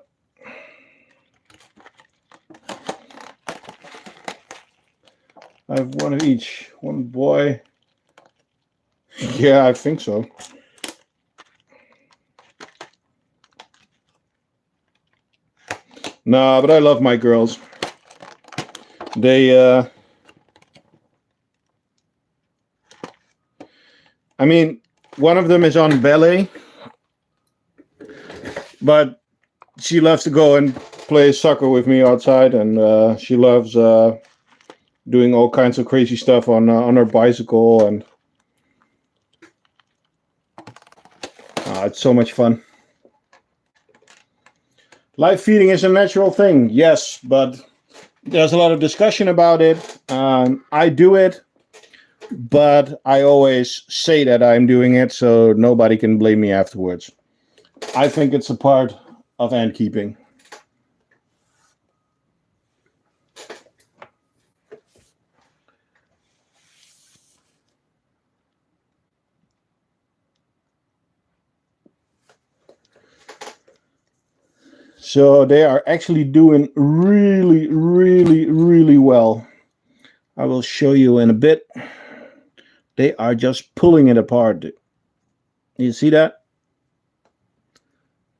I have one of each. One boy. Yeah, I think so. Nah, but I love my girls. They, I mean, one of them is on ballet, but she loves to go and play soccer with me outside, and she loves doing all kinds of crazy stuff on her bicycle, and it's so much fun. Live feeding is a natural thing, yes, but there's a lot of discussion about it. I do it, but I always say that I'm doing it so nobody can blame me afterwards. I think it's a part of ant keeping. So they are actually doing really, really, really well. I will show you in a bit. They are just pulling it apart. You see that?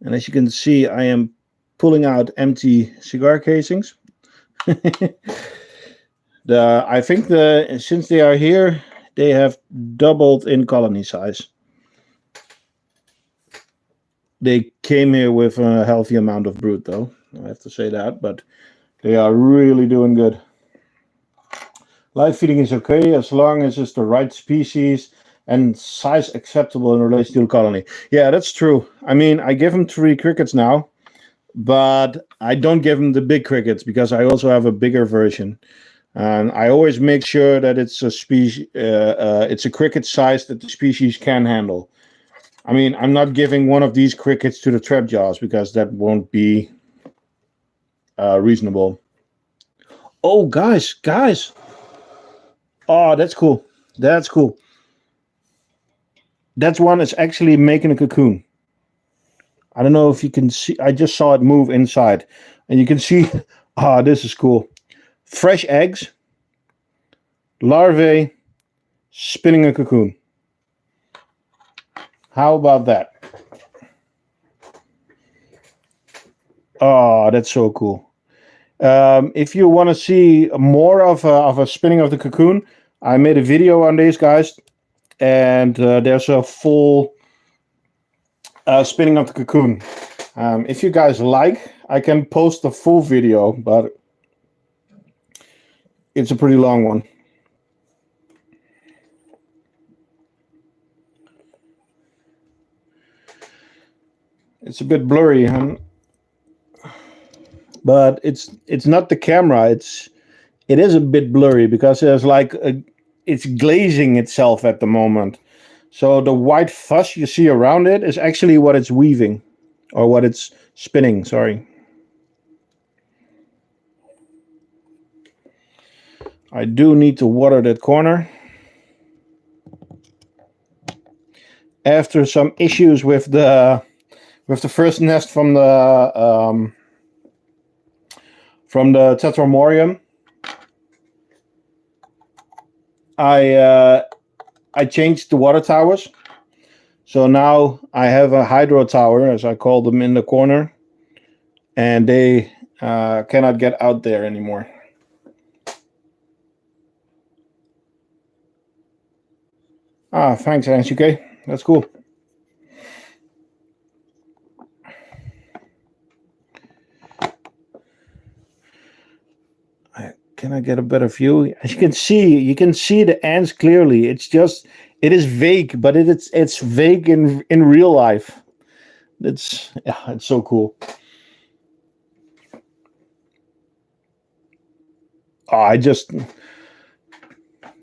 And as you can see, I am pulling out empty cigar casings. I think since they are here, they have doubled in colony size. They came here with a healthy amount of brood, though. I have to say that, but they are really doing good. Live feeding is okay as long as it's the right species and size acceptable in relation to the colony. Yeah, that's true. I mean, I give them 3 crickets now, but I don't give them the big crickets because I also have a bigger version. And I always make sure that it's a species, it's a cricket size that the species can handle. I mean, I'm not giving one of these crickets to the trap jaws because that won't be reasonable. Oh, guys. Oh, that's cool. That's cool. That's one that's actually making a cocoon. I don't know if you can see. I just saw it move inside. And you can see, this is cool. Fresh eggs, larvae, spinning a cocoon. How about that? Oh, that's so cool. If you want to see more of a spinning of the cocoon, I made a video on these guys, and there's a full spinning of the cocoon. If you guys like, I can post the full video, but it's a pretty long one. It's a bit blurry, huh? But it's not the camera. It is a bit blurry because there's like it's glazing itself at the moment. So the white fuzz you see around it is actually what it's weaving, or what it's spinning. Sorry. I do need to water that corner. After some issues with the first nest from the Tetramorium, I changed the water towers. So now I have a hydro tower, as I call them, in the corner, and they cannot get out there anymore. Thanks, NCK. That's cool. Can I get a better view? As you can see the ants clearly. It is vague, but it's vague in real life. It's so cool.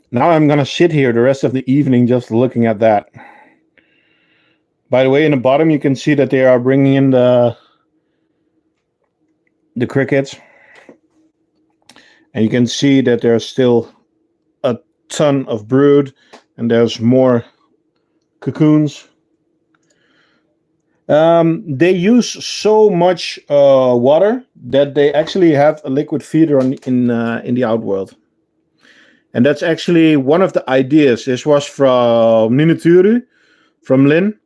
Now I'm gonna sit here the rest of the evening just looking at that. By the way, in the bottom you can see that they are bringing in the crickets. And you can see that there's still a ton of brood, and there's more cocoons. They use so much water that they actually have a liquid feeder in the outworld. And that's actually one of the ideas. This was from Ninaturu, from Lynn.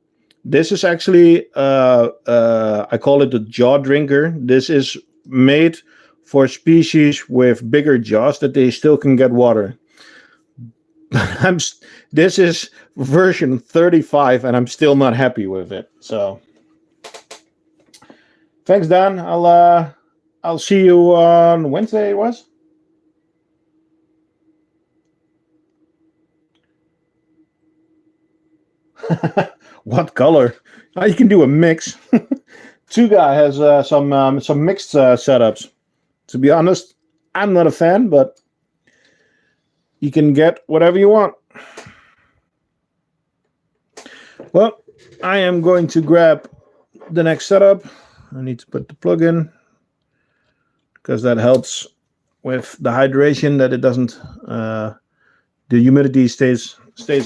This is actually, I call it the jaw drinker. This is made for species with bigger jaws that they still can get water. This is version 35, and I'm still not happy with it. So, thanks, Dan. I'll see you on Wednesday. It was. What color? You can do a mix. Tuga has some mixed setups. To be honest, I'm not a fan, but you can get whatever you want. Well, I am going to grab the next setup. I need to put the plug in because that helps with the hydration, that it doesn't, the humidity stays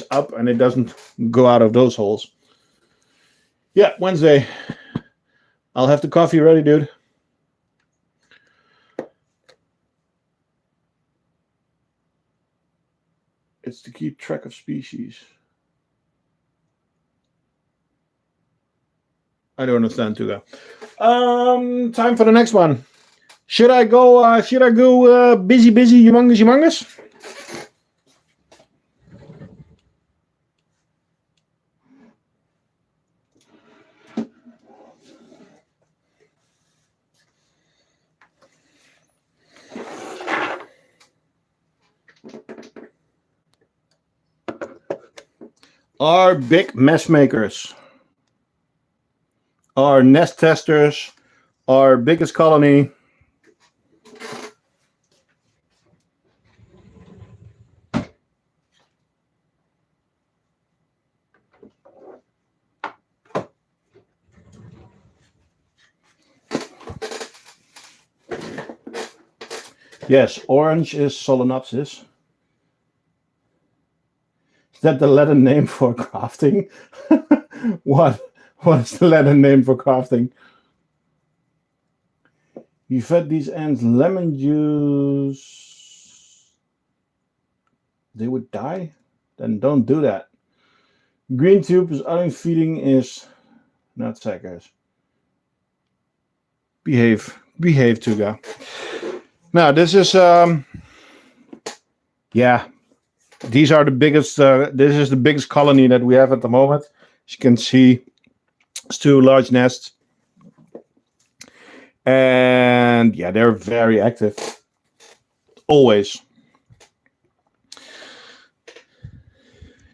up and it doesn't go out of those holes. Yeah, Wednesday. I'll have the coffee ready, dude. It's to keep track of species. I don't understand, Tuga. Time for the next one. Should I go busy, humongous? Our big mess makers, our nest testers, our biggest colony. Yes, orange is Solenopsis. Is that the Latin name for crafting? What is the Latin name for crafting? You fed these ants lemon juice, they would die? Then don't do that. Green tubes, other feeding is not suckers. Behave, Tuga. Now this is yeah. These are the biggest. This is the biggest colony that we have at the moment. As you can see, it's 2 large nests, and yeah, they're very active. Always.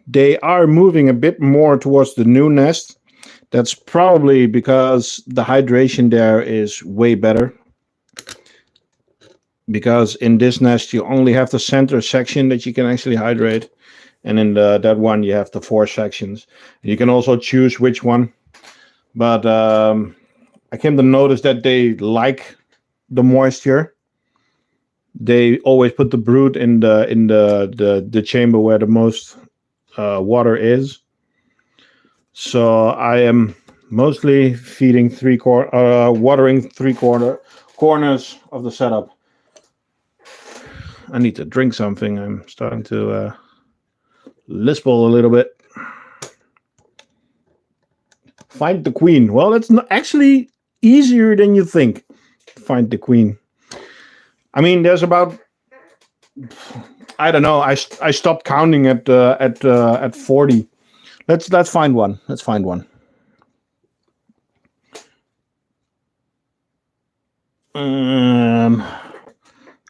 They are moving a bit more towards the new nest. That's probably because the hydration there is way better. Because in this nest you only have the center section that you can actually hydrate, and in that one you have the 4 sections. You can also choose which one, but I came to notice that they like the moisture. They always put the brood in the chamber where the most water is. So I am mostly feeding watering 3 corners of the setup. I need to drink something. I'm starting to lispel a little bit. Find the queen. Well, it's not actually easier than you think to find the queen. I mean, there's about, I don't know. I stopped counting at 40. Let's find one. Let's find one.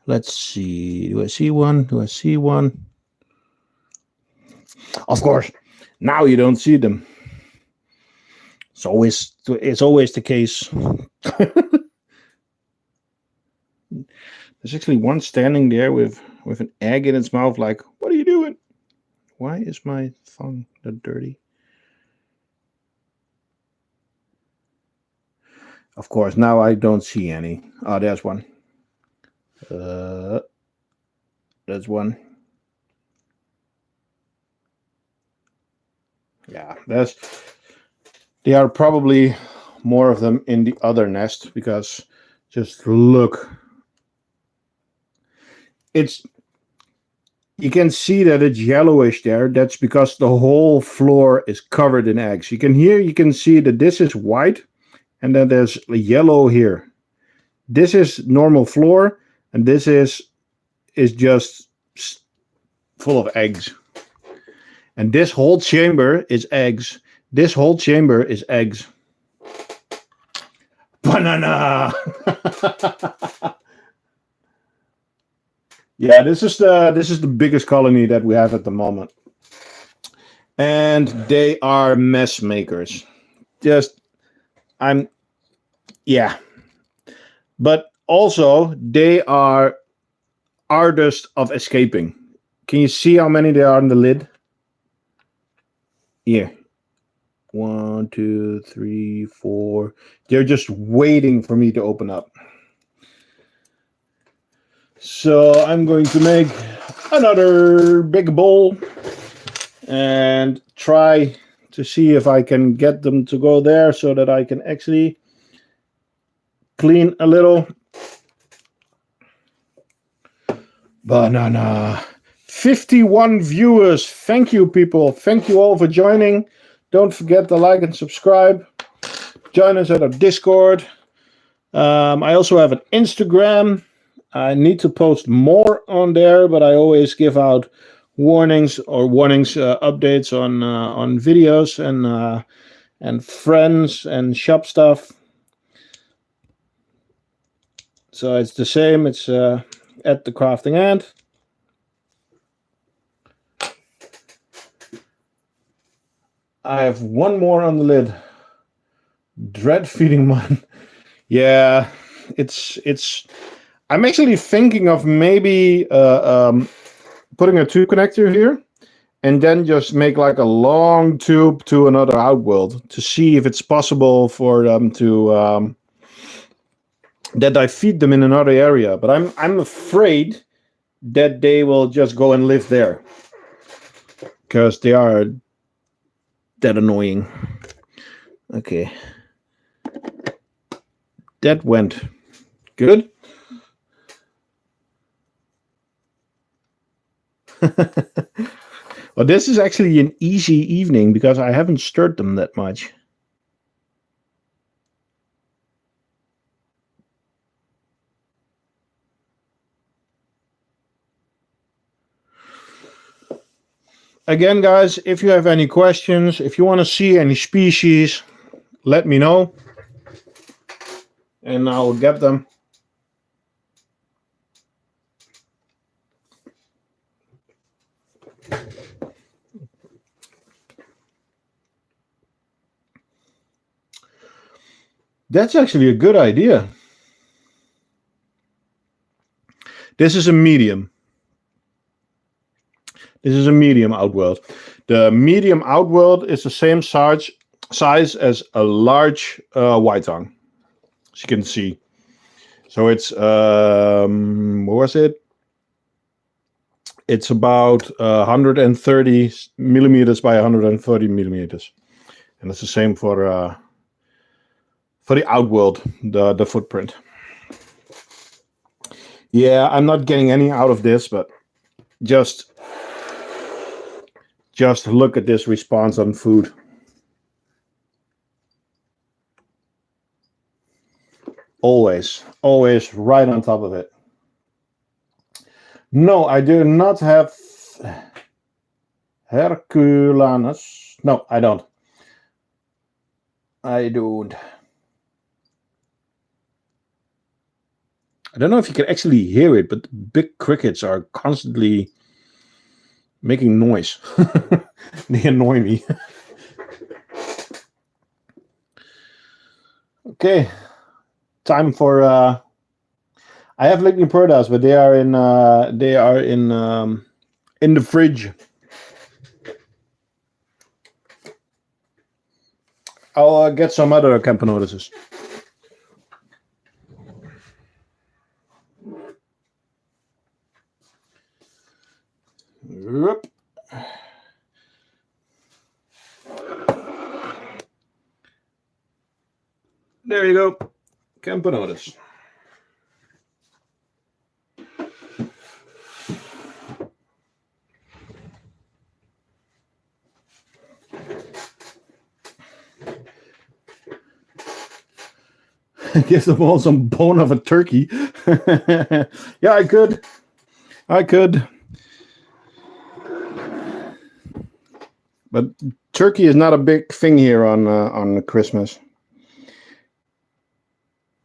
Let's see. Do I see one? Do I see one? Of course. Now you don't see them. It's always the case. There's actually one standing there with an egg in its mouth, like, what are you doing? Why is my thumb that dirty? Of course, now I don't see any. Oh, there's one. There's one. Yeah, there are probably more of them in the other nest, because just look. You can see that it's yellowish there. That's because the whole floor is covered in eggs. You can see that this is white, and then there's a yellow here. This is normal floor, and this is just full of eggs. And this whole chamber is eggs. This whole chamber is eggs. Banana. Yeah, this is the biggest colony that we have at the moment. And they are mess makers. But also they are artists of escaping. Can you see how many there are on the lid? Here. 1, 2, 3, 4. They're just waiting for me to open up. So I'm going to make another big bowl and try to see if I can get them to go there so that I can actually clean a little. Banana. 51 viewers. Thank you, people. Thank you all for joining. Don't forget to like and subscribe. Join us at our Discord. I also have an Instagram. I need to post more on there, but I always give out warnings updates on videos and friends and shop stuff. So it's the same. It's at the Crafting Ant. I have one more on the lid. Dread feeding mine. Yeah, it's. I'm actually thinking of maybe putting a tube connector here and then just make like a long tube to another outworld to see if it's possible for them to that I feed them in another area. But I'm afraid that they will just go and live there because they are that annoying. Okay, that went good. Well, this is actually an easy evening because I haven't stirred them that much. Again, guys, if you have any questions, if you want to see any species, let me know and I'll get them. That's actually a good idea. This is a medium. This is a medium outworld. The medium outworld is the same size as a large white tongue, as you can see. So it's, what was it? It's about 130 millimeters by 130 millimeters. And it's the same for the outworld, the footprint. Yeah, I'm not getting any out of this, but just look at this response on food. Always right on top of it. No, I do not have Herculanus. No, I don't. I don't. I don't know if you can actually hear it, but the big crickets are constantly making noise. They annoy me. Okay, time for. I have Ligniperdas, but they are in the fridge. I'll get some other Camponotuses. Yep. There you go, Camponotus. Give them all some bone of a turkey. Yeah, I could. But turkey is not a big thing here on Christmas.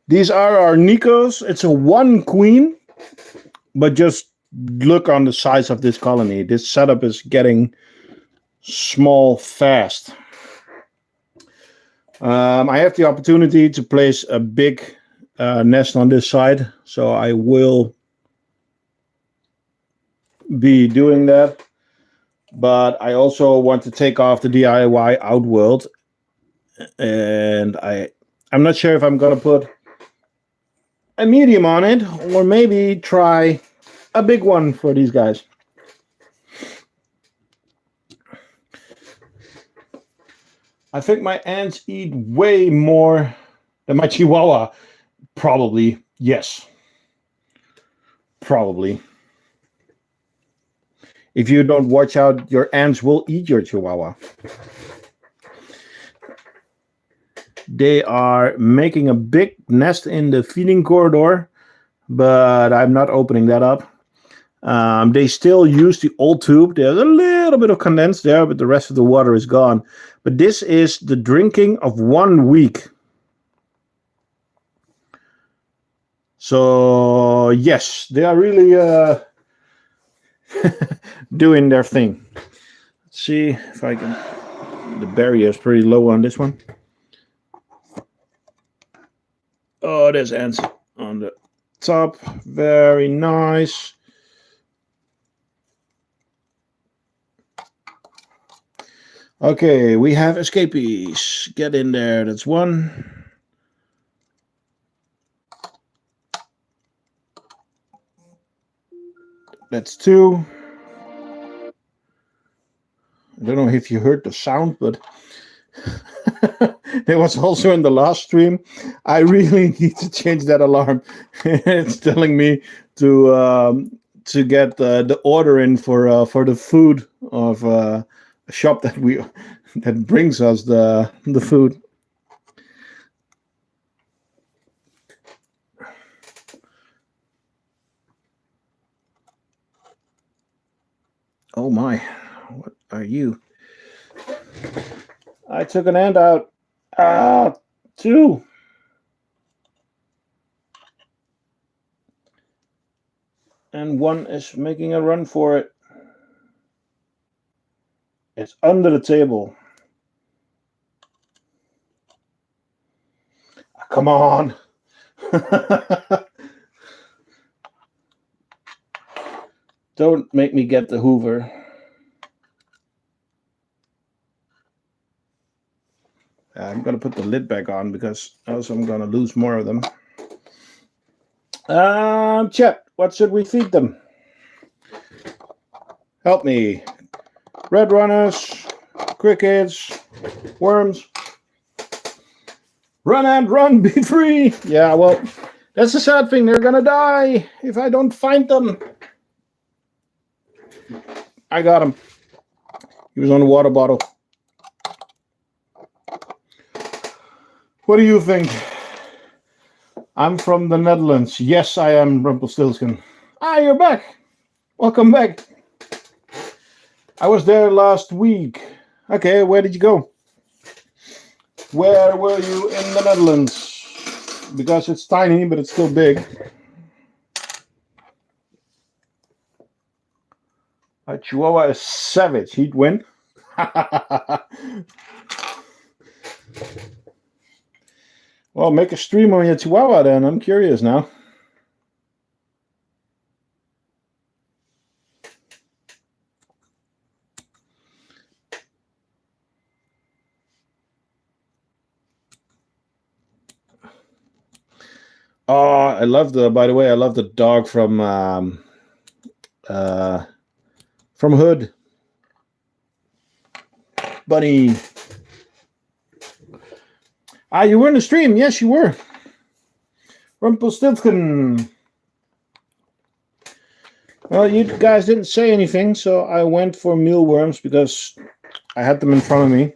These are our Nikos. It's a one queen, but just look on the size of this colony. This setup is getting small fast. I have the opportunity to place a big nest on this side, so I will be doing that. But I also want to take off the DIY outworld, and I'm not sure if I'm gonna put a medium on it or maybe try a big one for these guys. I think my ants eat way more than my Chihuahua. Probably, yes. Probably. If you don't watch out, your ants will eat your Chihuahua. They are making a big nest in the feeding corridor, but I'm not opening that up. They still use the old tube. There's a little bit of condensed there, but the rest of the water is gone. But this is the drinking of 1 week. So, yes, they are really doing their thing. Let's see if I can. The barrier is pretty low on this one. Oh, there's ants on the top. Very nice. Okay, we have escapees. Get in there. That's one. That's two. I don't know if you heard the sound, but it was also in the last stream. I really need to change that alarm. It's telling me to get the order in for the food of a shop that brings us the food. Oh my! What are you? I took an hand out. Ah, two. And one is making a run for it. It's under the table. Come on. Don't make me get the Hoover. I'm going to put the lid back on because else I'm going to lose more of them. Chat, what should we feed them? Help me. Red runners, crickets, worms. Run and run, be free. Yeah, well, that's the sad thing. They're going to die if I don't find them. I got him. He was on the water bottle. What do you think? I'm from the Netherlands. Yes, I am Rumpelstiltskin. Ah, you're back. Welcome back. I was there last week. Okay, where did you go? Where were you in the Netherlands? Because it's tiny, but it's still big. A Chihuahua is savage. He'd win. Well, make a stream on your Chihuahua then. I'm curious now. Oh, I love by the way, I love the dog from Hood. Bunny. Ah, you were in the stream. Yes, you were. Rumpelstiltskin. Well, you guys didn't say anything, so I went for mealworms because I had them in front of me.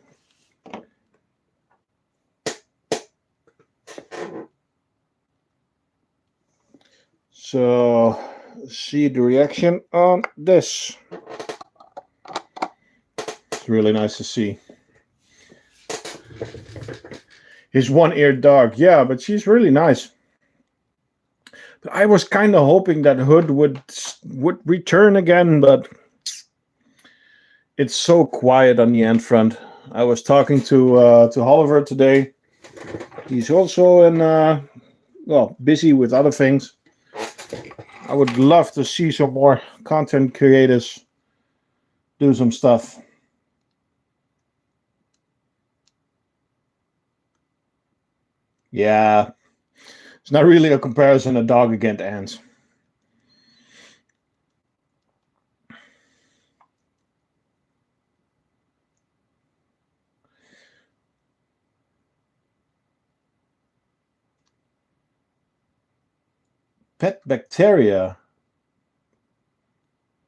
So, see the reaction on this. It's really nice to see. His one-eared dog. Yeah, but she's really nice. But I was kind of hoping that Hood would return again, but it's so quiet on the end front. I was talking to Oliver today. He's also busy with other things. I would love to see some more content creators do some stuff. Yeah, it's not really a comparison a dog against ants. Pet bacteria.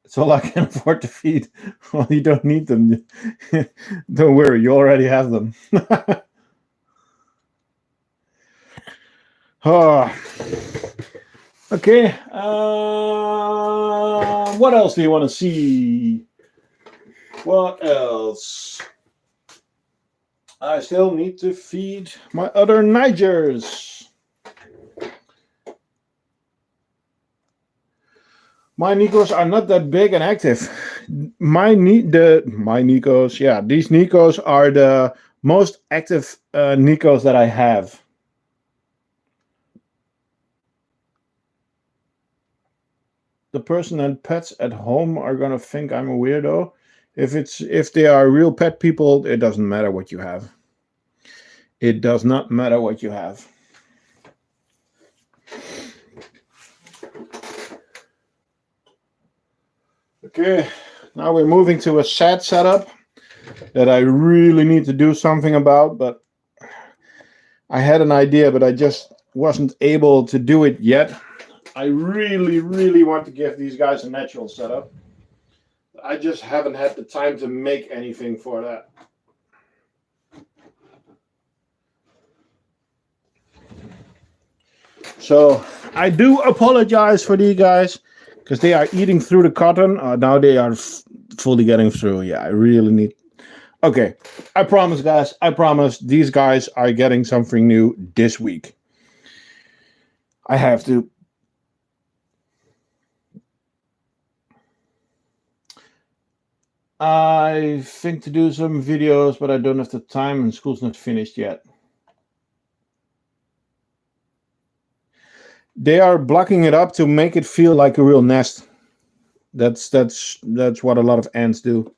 It's all I can afford to feed. Well, you don't need them. Don't worry, you already have them. Oh. Okay. What else do you want to see? What else? I still need to feed my other Nigers. My Nikos are not that big and active. My Nikos, yeah, these Nikos are the most active Nikos that I have. The person and pets at home are gonna think I'm a weirdo. If they are real pet people, it doesn't matter what you have. It does not matter what you have. Okay, now we're moving to a sad setup that I really need to do something about, but I had an idea, but I just wasn't able to do it yet. I really, really want to give these guys a natural setup. I just haven't had the time to make anything for that. So I do apologize for these guys because they are eating through the cotton. Now they are fully getting through. Yeah, I really need. Okay, I promise, guys. I promise these guys are getting something new this week. I have to. I think to do some videos, but I don't have the time and school's not finished yet. They are blocking it up to make it feel like a real nest. That's what a lot of ants do.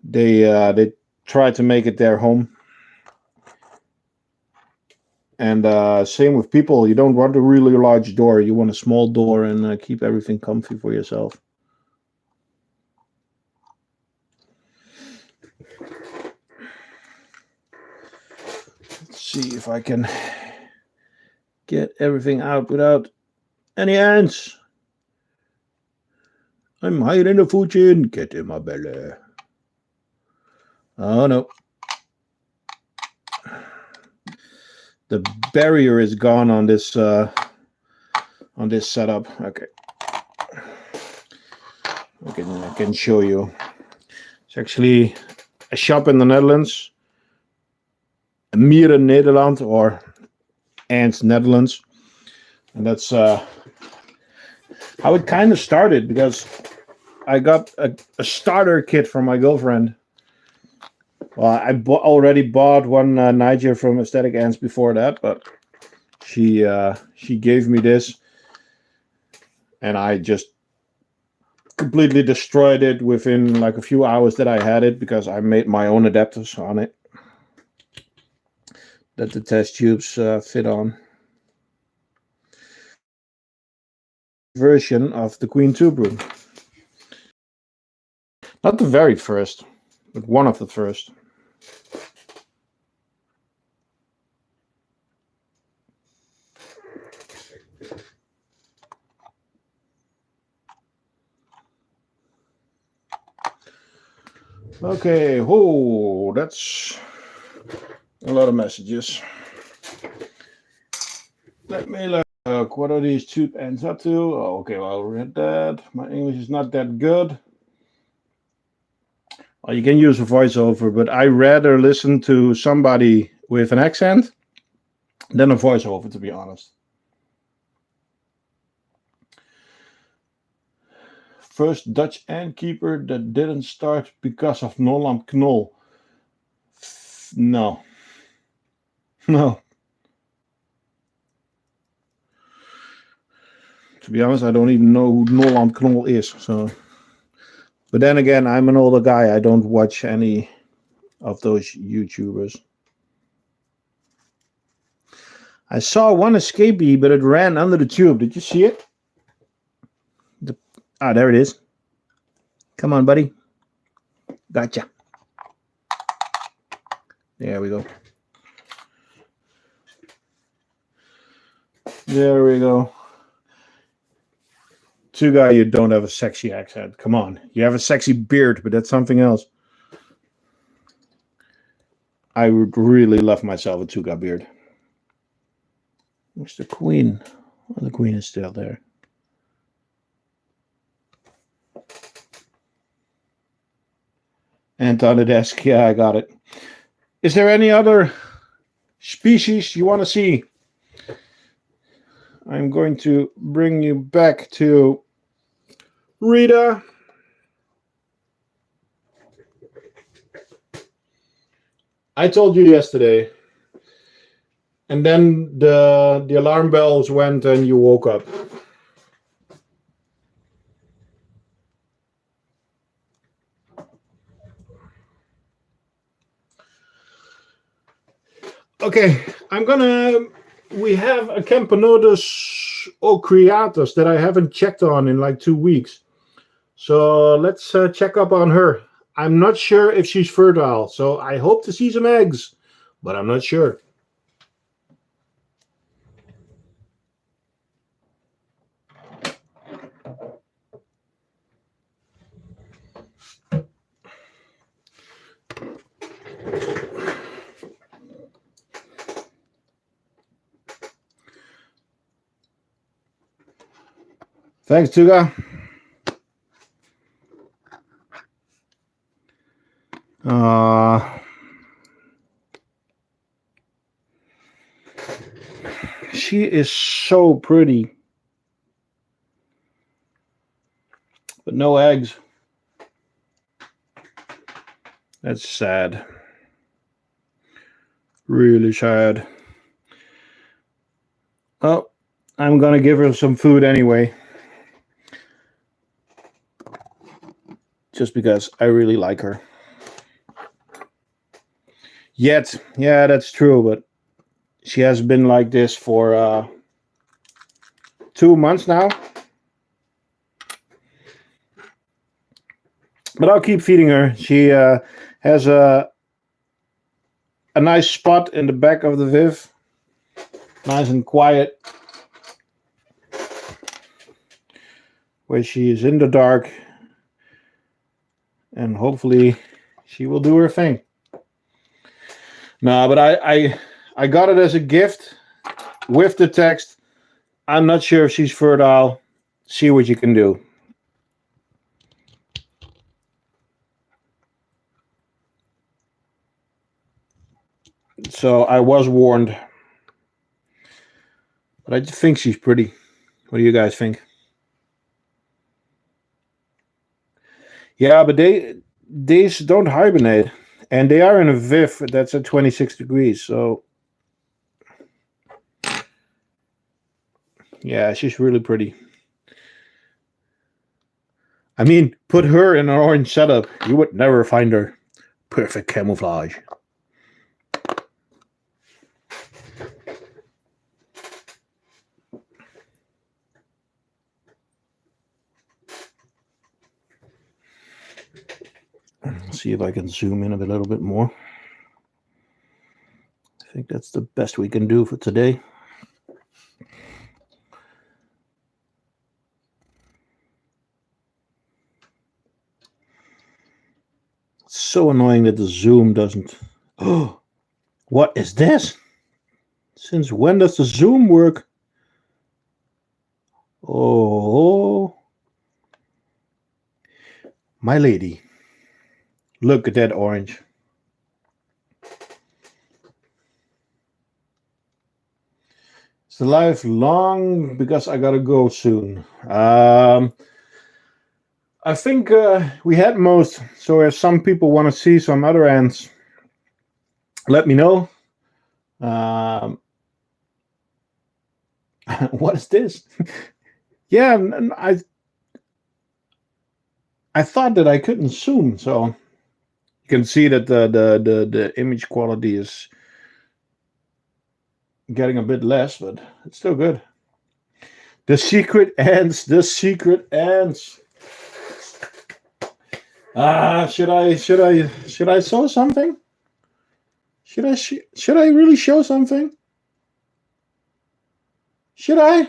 They try to make it their home. And same with people. You don't want a really large door. You want a small door and keep everything comfy for yourself. Let's see if I can get everything out without any ants. I'm hiding the food chain. Get in my belly. Oh no. The barrier is gone on this setup. Okay. I can show you. It's actually a shop in the Netherlands. Mieren Nederland or Ants Netherlands. And that's how it kind of started, because I got a starter kit from my girlfriend. Well, I already bought one Niger from Aesthetic Ants before that, but she gave me this, and I just completely destroyed it within like a few hours that I had it, because I made my own adapters on it that the test tubes fit on. Version of the Queen tube room. Not the very first, but one of the first. Okay, oh, that's a lot of messages. Let me look. What are these tube ends up to? Oh, okay, well, I read that. My English is not that good. Well, you can use a voiceover, but I rather listen to somebody with an accent than a voiceover, to be honest. First Dutch ant keeper that didn't start because of Nolam Knol. No. No. To be honest, I don't even know who Nolam Knol is. So, but then again, I'm an older guy. I don't watch any of those YouTubers. I saw one escapee, but it ran under the tube. Did you see it? There it is. Come on, buddy. Gotcha. There we go. There we go. Tuga, you don't have a sexy accent. Come on. You have a sexy beard, but that's something else. I would really love myself a Tuga beard. Where's the queen? Oh, the queen is still there. And on the desk, yeah, I got it. Is there any other species you want to see? I'm going to bring you back to Rita. I told you yesterday, and then the alarm bells went and you woke up. Okay, we have a Camponotus ocreatus that I haven't checked on in like 2 weeks. So let's check up on her. I'm not sure if she's fertile, so I hope to see some eggs, but I'm not sure. Thanks, Tuga. She is so pretty. But no eggs. That's sad. Really sad. Well, I'm going to give her some food anyway. Just because I really like her. Yet, yeah, that's true, but she has been like this for 2 months now. But I'll keep feeding her. She has a nice spot in the back of the Viv. Nice and quiet. Where she is in the dark. And hopefully she will do her thing. No, but I got it as a gift with the text. I'm not sure if she's fertile. See what you can do. So I was warned. But I think she's pretty. What do you guys think? Yeah, but these don't hibernate. And they are in a Viv that's at 26 degrees. So yeah, she's really pretty. I mean, put her in an orange setup. You would never find her. Perfect camouflage. See if I can zoom in a little bit more. I think that's the best we can do for today. It's so annoying that the zoom doesn't. Oh, what is this? Since when does the zoom work? Oh, my lady. Look at that orange. Is the live long? Because I gotta go soon. I think we had most. So if some people want to see some other ants, let me know. What is this? Yeah, I thought that I couldn't zoom, so you can see that the image quality is getting a bit less, but it's still good. The secret ants, the secret ants. Should I show something? Should I really show something? Should I?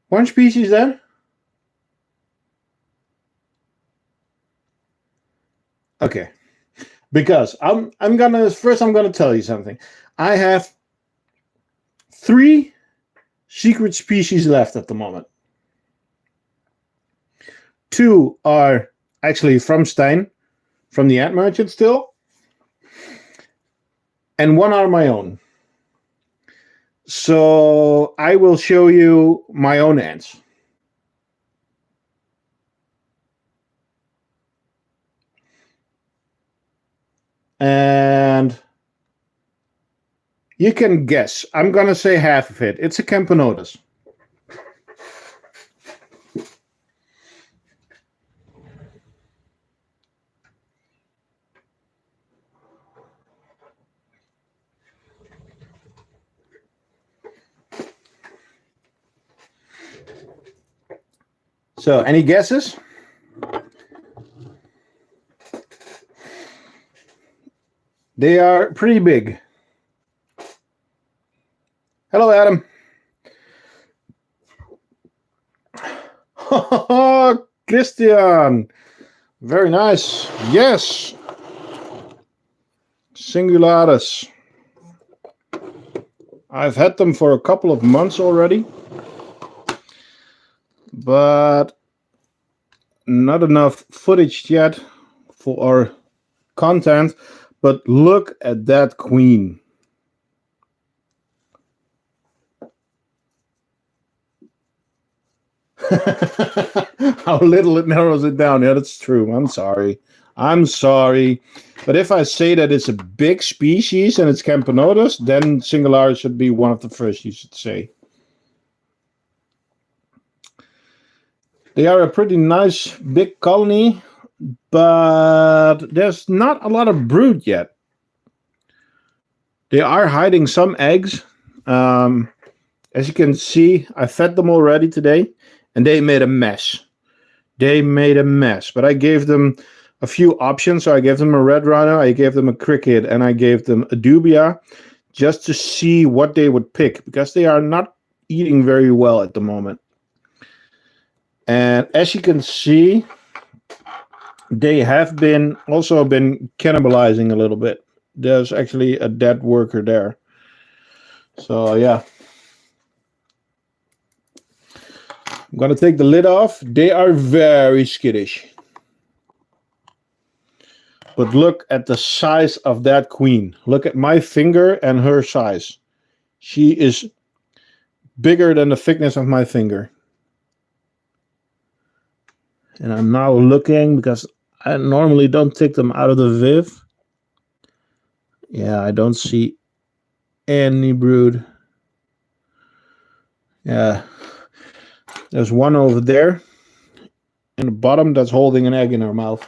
One species then. Okay, because I'm gonna tell you something. I have 3 secret species left at the moment. 2 are actually from Stein, from the Ant Merchant still, and 1 are my own. So I will show you my own ants. And you can guess. I'm going to say half of it. It's a Camponotus. So, any guesses? They are pretty big. Hello, Adam. Christian. Very nice. Yes. Singularis. I've had them for a couple of months already, but not enough footage yet for our content. But look at that queen. How little it narrows it down. Yeah, that's true. I'm sorry. But if I say that it's a big species and it's Camponotus, then Singularis should be one of the first you should say. They are a pretty nice big colony, but there's not a lot of brood yet. They are hiding some eggs. As you can see, I fed them already today, and they made a mess. But I gave them a few options. So I gave them a red rhino, I gave them a cricket, and I gave them a dubia, just to see what they would pick, because they are not eating very well at the moment. And as you can see, they have also been cannibalizing a little bit. There's actually a dead worker there. So yeah. I'm going to take the lid off. They are very skittish. But look at the size of that queen. Look at my finger and her size. She is bigger than the thickness of my finger. And I'm now looking, because I normally don't take them out of the viv. Yeah, I don't see any brood. Yeah. There's one over there in the bottom that's holding an egg in her mouth.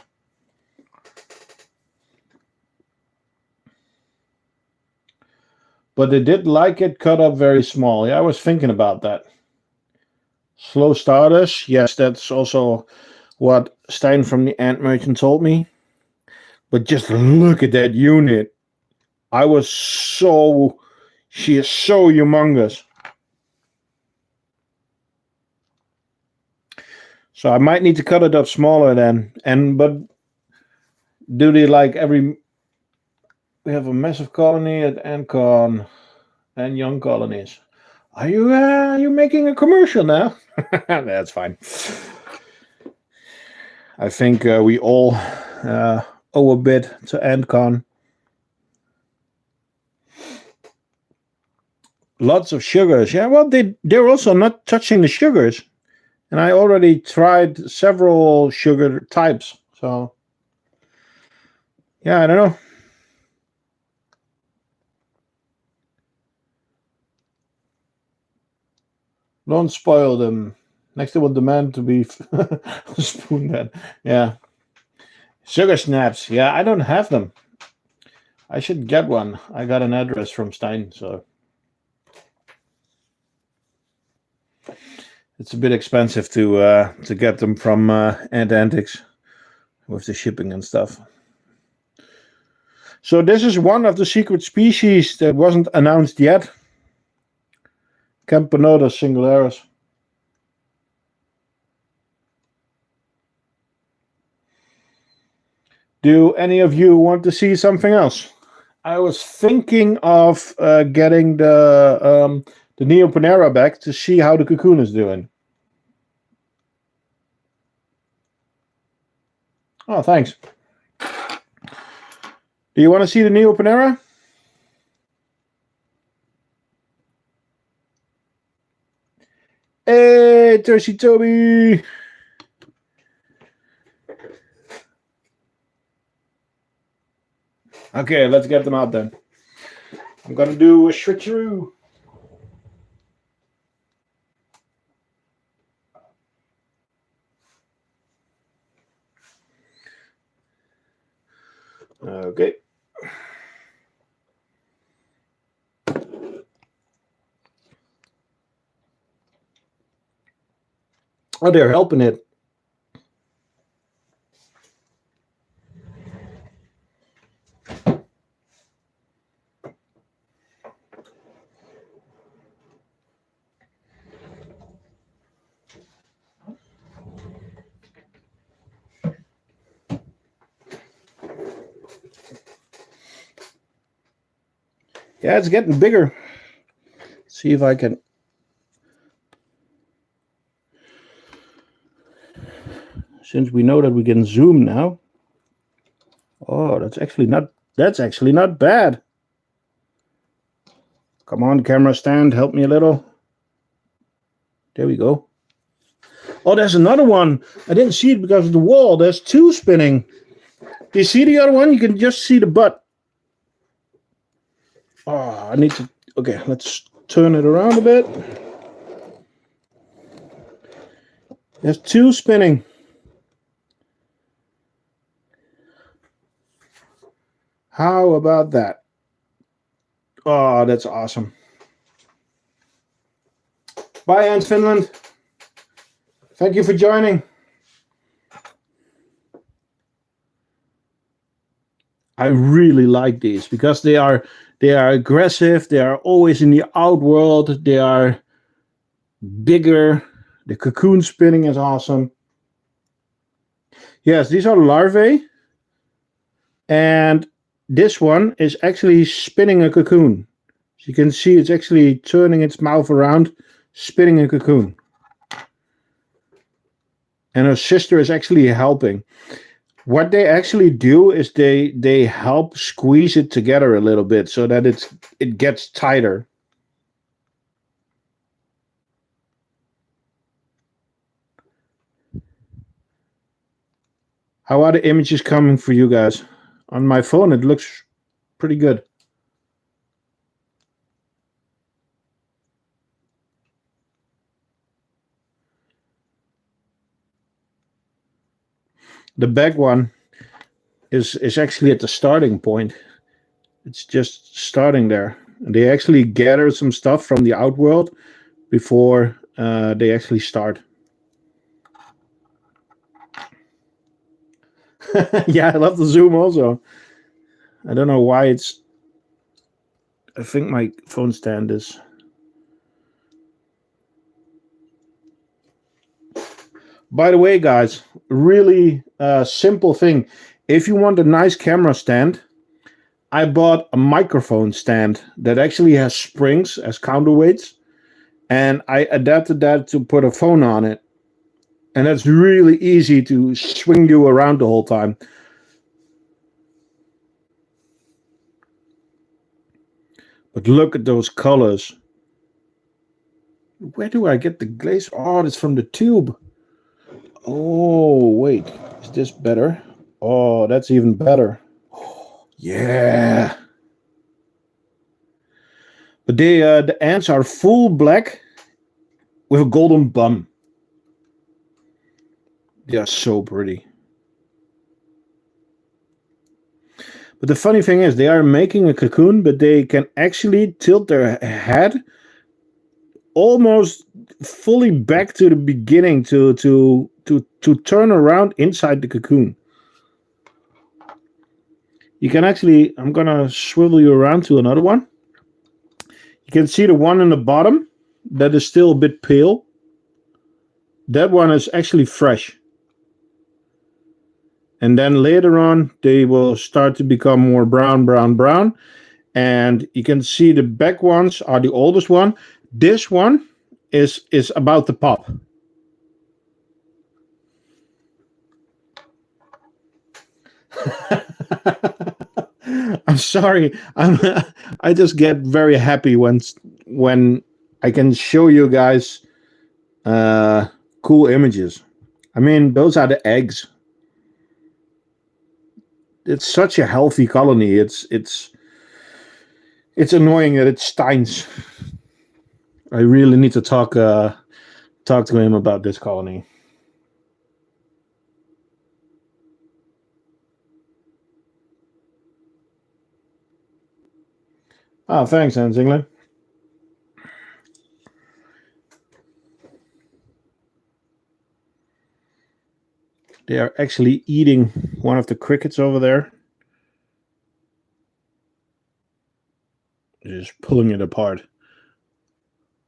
But they did like it cut up very small. Yeah, I was thinking about that. Slow starters. Yes, that's also what Stein from the Ant Merchant told me. But just look at that unit. She is so humongous. So I might need to cut it up smaller then. But do they like every... We have a massive colony at Acorn and young colonies. Are you making a commercial now? That's fine. I think we all owe a bit to Acorn. Lots of sugars. Yeah, well, they're also not touching the sugars. And I already tried several sugar types. So, yeah, I don't know. Don't spoil them. Next they want the man to be spoon that. Yeah. Sugar snaps. Yeah, I don't have them. I should get one. I got an address from Stein, so it's a bit expensive to get them from Ant Antics with the shipping and stuff. So this is one of the secret species that wasn't announced yet. Camponotus singularis. Do any of you want to see something else? I was thinking of getting the Neoponera back to see how the cocoon is doing. Oh, thanks. Do you want to see the Neoponera? Hey, Toshi Toby! Okay, let's get them out then. I'm gonna do a switcheroo. Okay. Oh, they're helping it. Yeah, it's getting bigger. See if I can. Since we know that we can zoom now. Oh, that's actually not bad. Come on, camera stand, help me a little. There we go. Oh, there's another one. I didn't see it because of the wall. There's two spinning. Do you see the other one? You can just see the butt. Oh, I need to... Okay, let's turn it around a bit. There's two spinning. How about that? Oh, that's awesome. Bye, Ants Finland. Thank you for joining. I really like these because they are aggressive. They are always in the outworld. They are bigger. The cocoon spinning is awesome. Yes, these are larvae. And this one is actually spinning a cocoon. So you can see it's actually turning its mouth around, spinning a cocoon. And her sister is actually helping. What they actually do is they help squeeze it together a little bit so that it gets tighter. How are the images coming for you guys? On my phone, it looks pretty good. The back one is actually at the starting point. It's just starting there. And they actually gather some stuff from the outworld before they actually start. Yeah, I love the zoom also. I don't know why it's... I think my phone stand is... By the way, guys, really simple thing. If you want a nice camera stand, I bought a microphone stand that actually has springs as counterweights. And I adapted that to put a phone on it. And that's really easy to swing you around the whole time. But look at those colors. Where do I get the glaze? Oh, it's from the tube. Oh, wait. Is this better? Oh, that's even better. Yeah. But the ants are full black with a golden bum. They are so pretty. But the funny thing is, they are making a cocoon, but they can actually tilt their head almost fully back to the beginning to turn around inside the cocoon. You can actually, I'm gonna swivel you around to another one. You can see the one in the bottom that is still a bit pale. That one is actually fresh. And then later on, they will start to become more brown, brown, brown. And you can see the back ones are the oldest one. This one is about to pop. I'm sorry. I just get very happy when I can show you guys cool images. I mean, those are the eggs. It's such a healthy colony. It's annoying that it steins. I really need to talk to him about this colony. Oh, thanks, Hans England. They are actually eating one of the crickets over there. Just pulling it apart.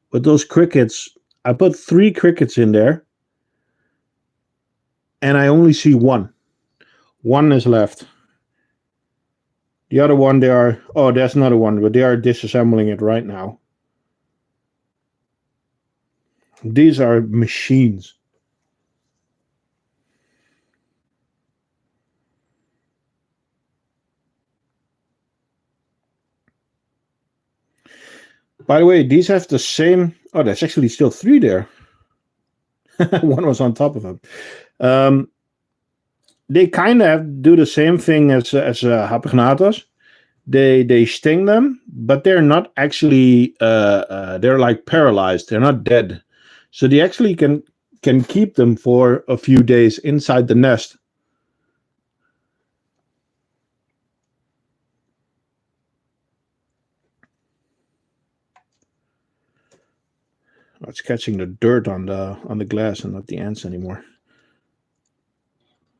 But those crickets, I put 3 crickets in there. And I only see one. One is left. The other one, they are... Oh, there's another one, but they are disassembling it right now. These are machines. By the way, these have the same... Oh, there's actually still 3 there. One was on top of them. They kind of do the same thing as Hapagnathos. They sting them, but they're not actually... they're like paralyzed. They're not dead. So they actually can keep them for a few days inside the nest. Oh, it's catching the dirt on the glass and not the ants anymore.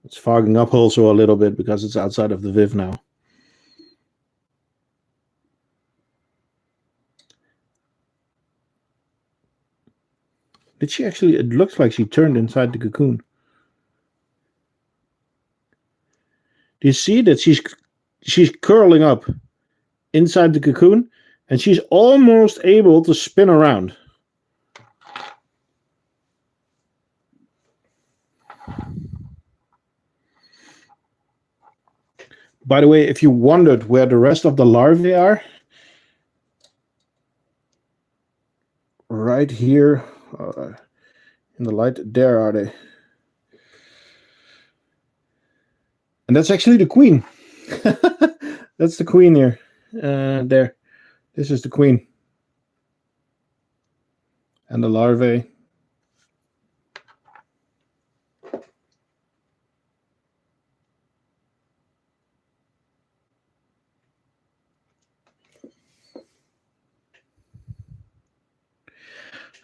It's fogging up also a little bit because it's outside of the Viv now. Did she actually... It looks like she turned inside the cocoon. Do you see that she's curling up inside the cocoon and she's almost able to spin around. By the way, if you wondered where the rest of the larvae are, right here in the light, there are they. And that's actually the queen. That's the queen here. There. This is the queen. And the larvae.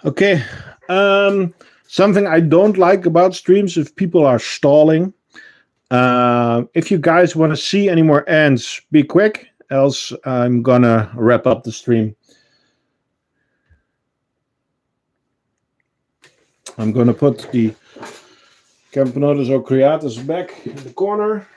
Okay. Something I don't like about streams if people are stalling. If you guys want to see any more ants, be quick, else I'm gonna wrap up the stream. I'm gonna put the Camponotus ocreatus back in the corner.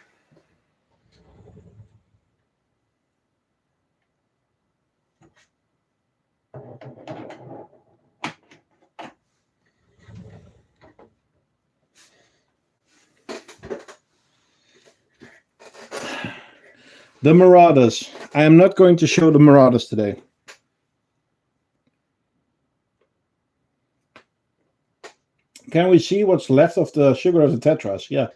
The marauders. I am not going to show the marauders today. Can we see what's left of the sugar of the tetras? Yeah.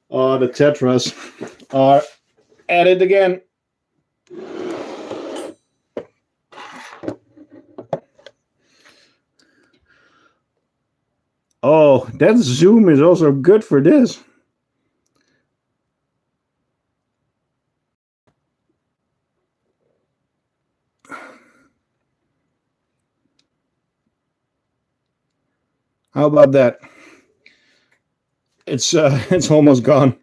Oh, the tetras are at it again. Oh, that zoom is also good for this. How about that? It's almost gone.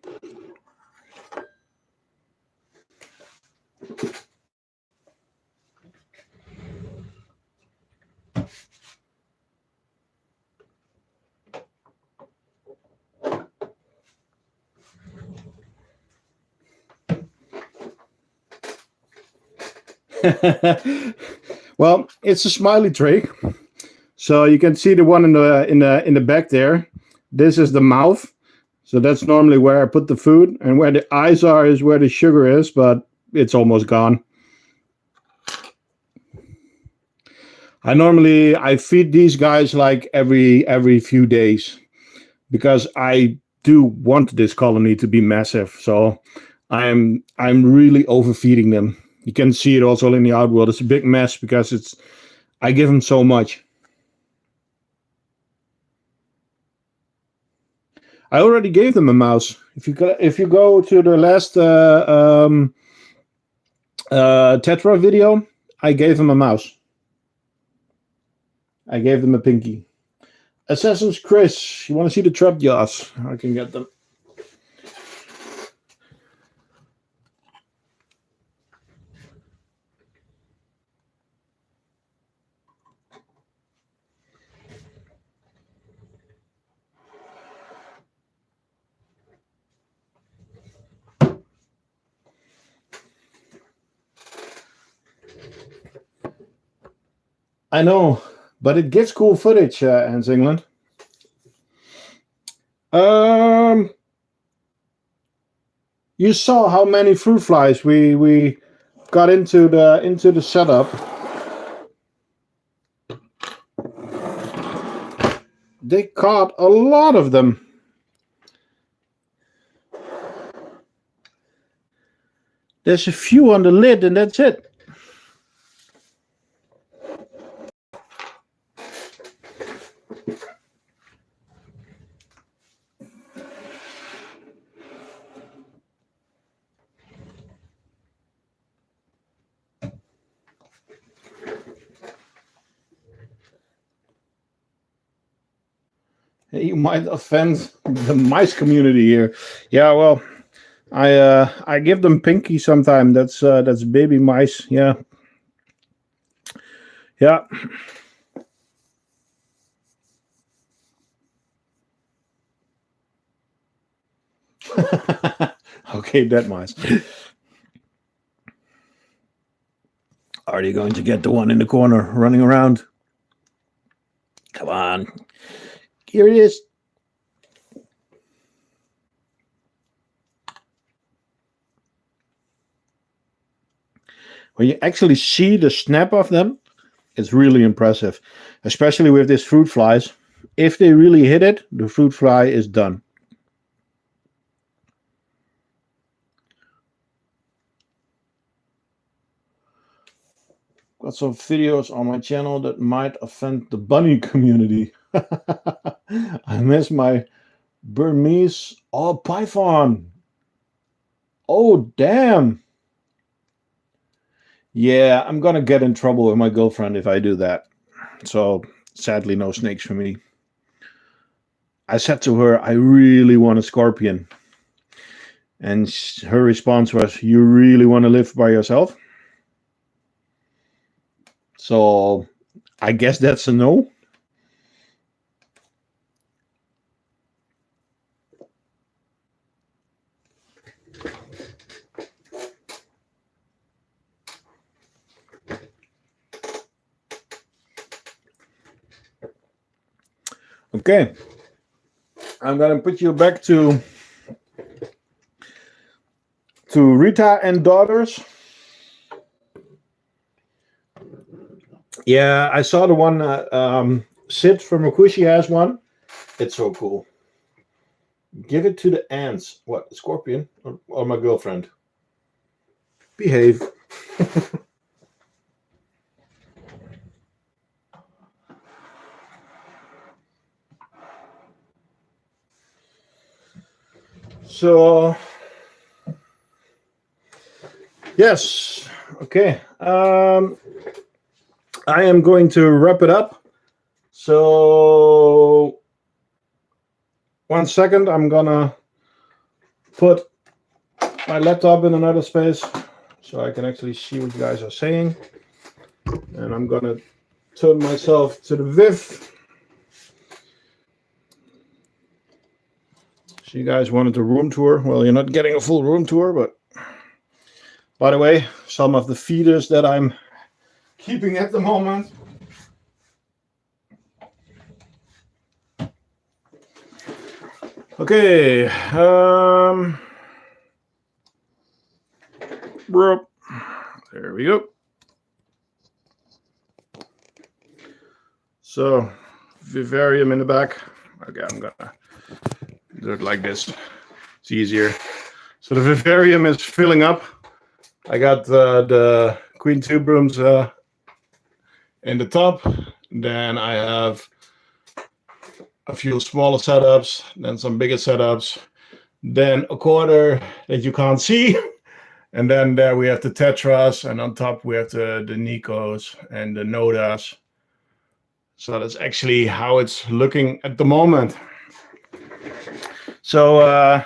Well, it's a smiley tray. So you can see the one in the back there. This is the mouth. So that's normally where I put the food, and where the eyes are is where the sugar is, but it's almost gone. I feed these guys like every few days because I do want this colony to be massive. So I'm really overfeeding them. You can see it also in the outworld. It's a big mess because I give them so much. I already gave them a mouse. If you go to the last Tetra video, I gave them a mouse. I gave them a pinky. Assassin's Chris, you want to see the trap jaws? I can get them. I know, but it gives cool footage, Hans England. You saw how many fruit flies we got into the setup. They caught a lot of them. There's a few on the lid, and that's it. You might offend the mice community here. Yeah, well, I give them pinky sometime. That's baby mice. Yeah, yeah. Okay, dead mice. Are you going to get the one in the corner running around? Come on. Here it is. When you actually see the snap of them, it's really impressive, especially with these fruit flies. If they really hit it, the fruit fly is done. Got some videos on my channel that might offend the bunny community. I miss my Burmese python. Oh, damn. Yeah, I'm gonna get in trouble with my girlfriend if I do that. So, sadly, no snakes for me. I said to her, I really want a scorpion. And her response was, you really want to live by yourself? So, I guess that's a no. Okay. I'm gonna put you back to Rita and daughters. Yeah, I saw the one Sid from Akushi has one. It's so cool. Give it to the ants. What, scorpion or my girlfriend? Behave. So, yes, okay. I am going to wrap it up. So, 1 second, I'm gonna put my laptop in another space so I can actually see what you guys are saying. And I'm gonna turn myself to the Viv. So you guys wanted a room tour. Well, you're not getting a full room tour, but by the way, some of the feeders that I'm keeping at the moment. Okay. There we go. So, vivarium in the back. Okay, I'm gonna do it like this. It's easier. So the vivarium is filling up. I got the queen tube rooms in the top. Then I have a few smaller setups, then some bigger setups, then a quarter that you can't see. And then there we have the tetras, and on top we have the Nikos and the Nodas. So that's actually how it's looking at the moment. So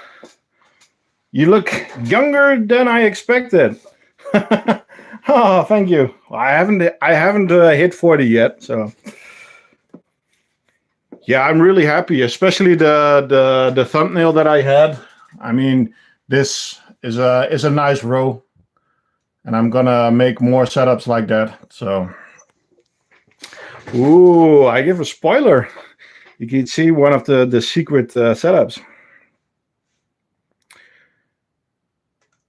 you look younger than I expected. Oh, thank you. Well, I haven't hit 40 yet, so yeah, I'm really happy, especially the thumbnail that I had. I mean, this is a nice row, and I'm gonna make more setups like that. So Ooh, I give a spoiler. You can see one of the secret setups.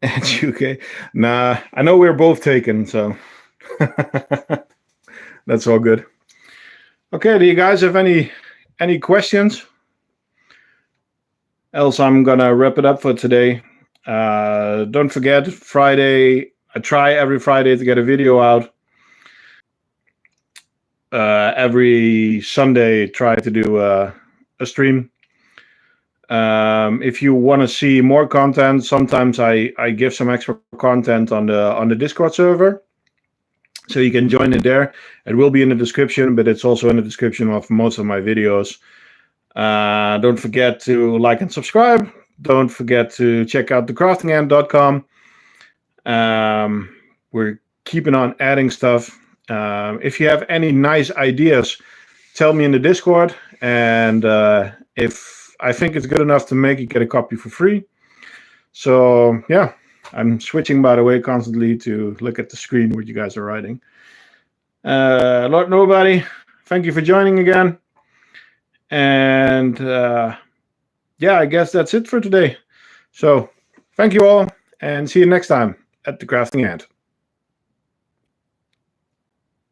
And UK. Nah, I know we're both taken, so that's all good. Okay, do you guys have any questions? Else I'm gonna wrap it up for today. Don't forget, Friday, I try every Friday to get a video out. Every Sunday, try to do a stream. If you want to see more content, sometimes I give some extra content on the Discord server, so you can join it there. It will be in the description, but it's also in the description of most of my videos. Don't forget to like and subscribe. Don't forget to check out thecraftingant.com. We're keeping on adding stuff. If you have any nice ideas, tell me in the Discord, and if I think it's good enough to make, you get a copy for free. So yeah, I'm switching, by the way, constantly to look at the screen what you guys are writing. Lord Nobody, thank you for joining again. And yeah, I guess that's it for today. So thank you all, and see you next time at the Crafting Ant.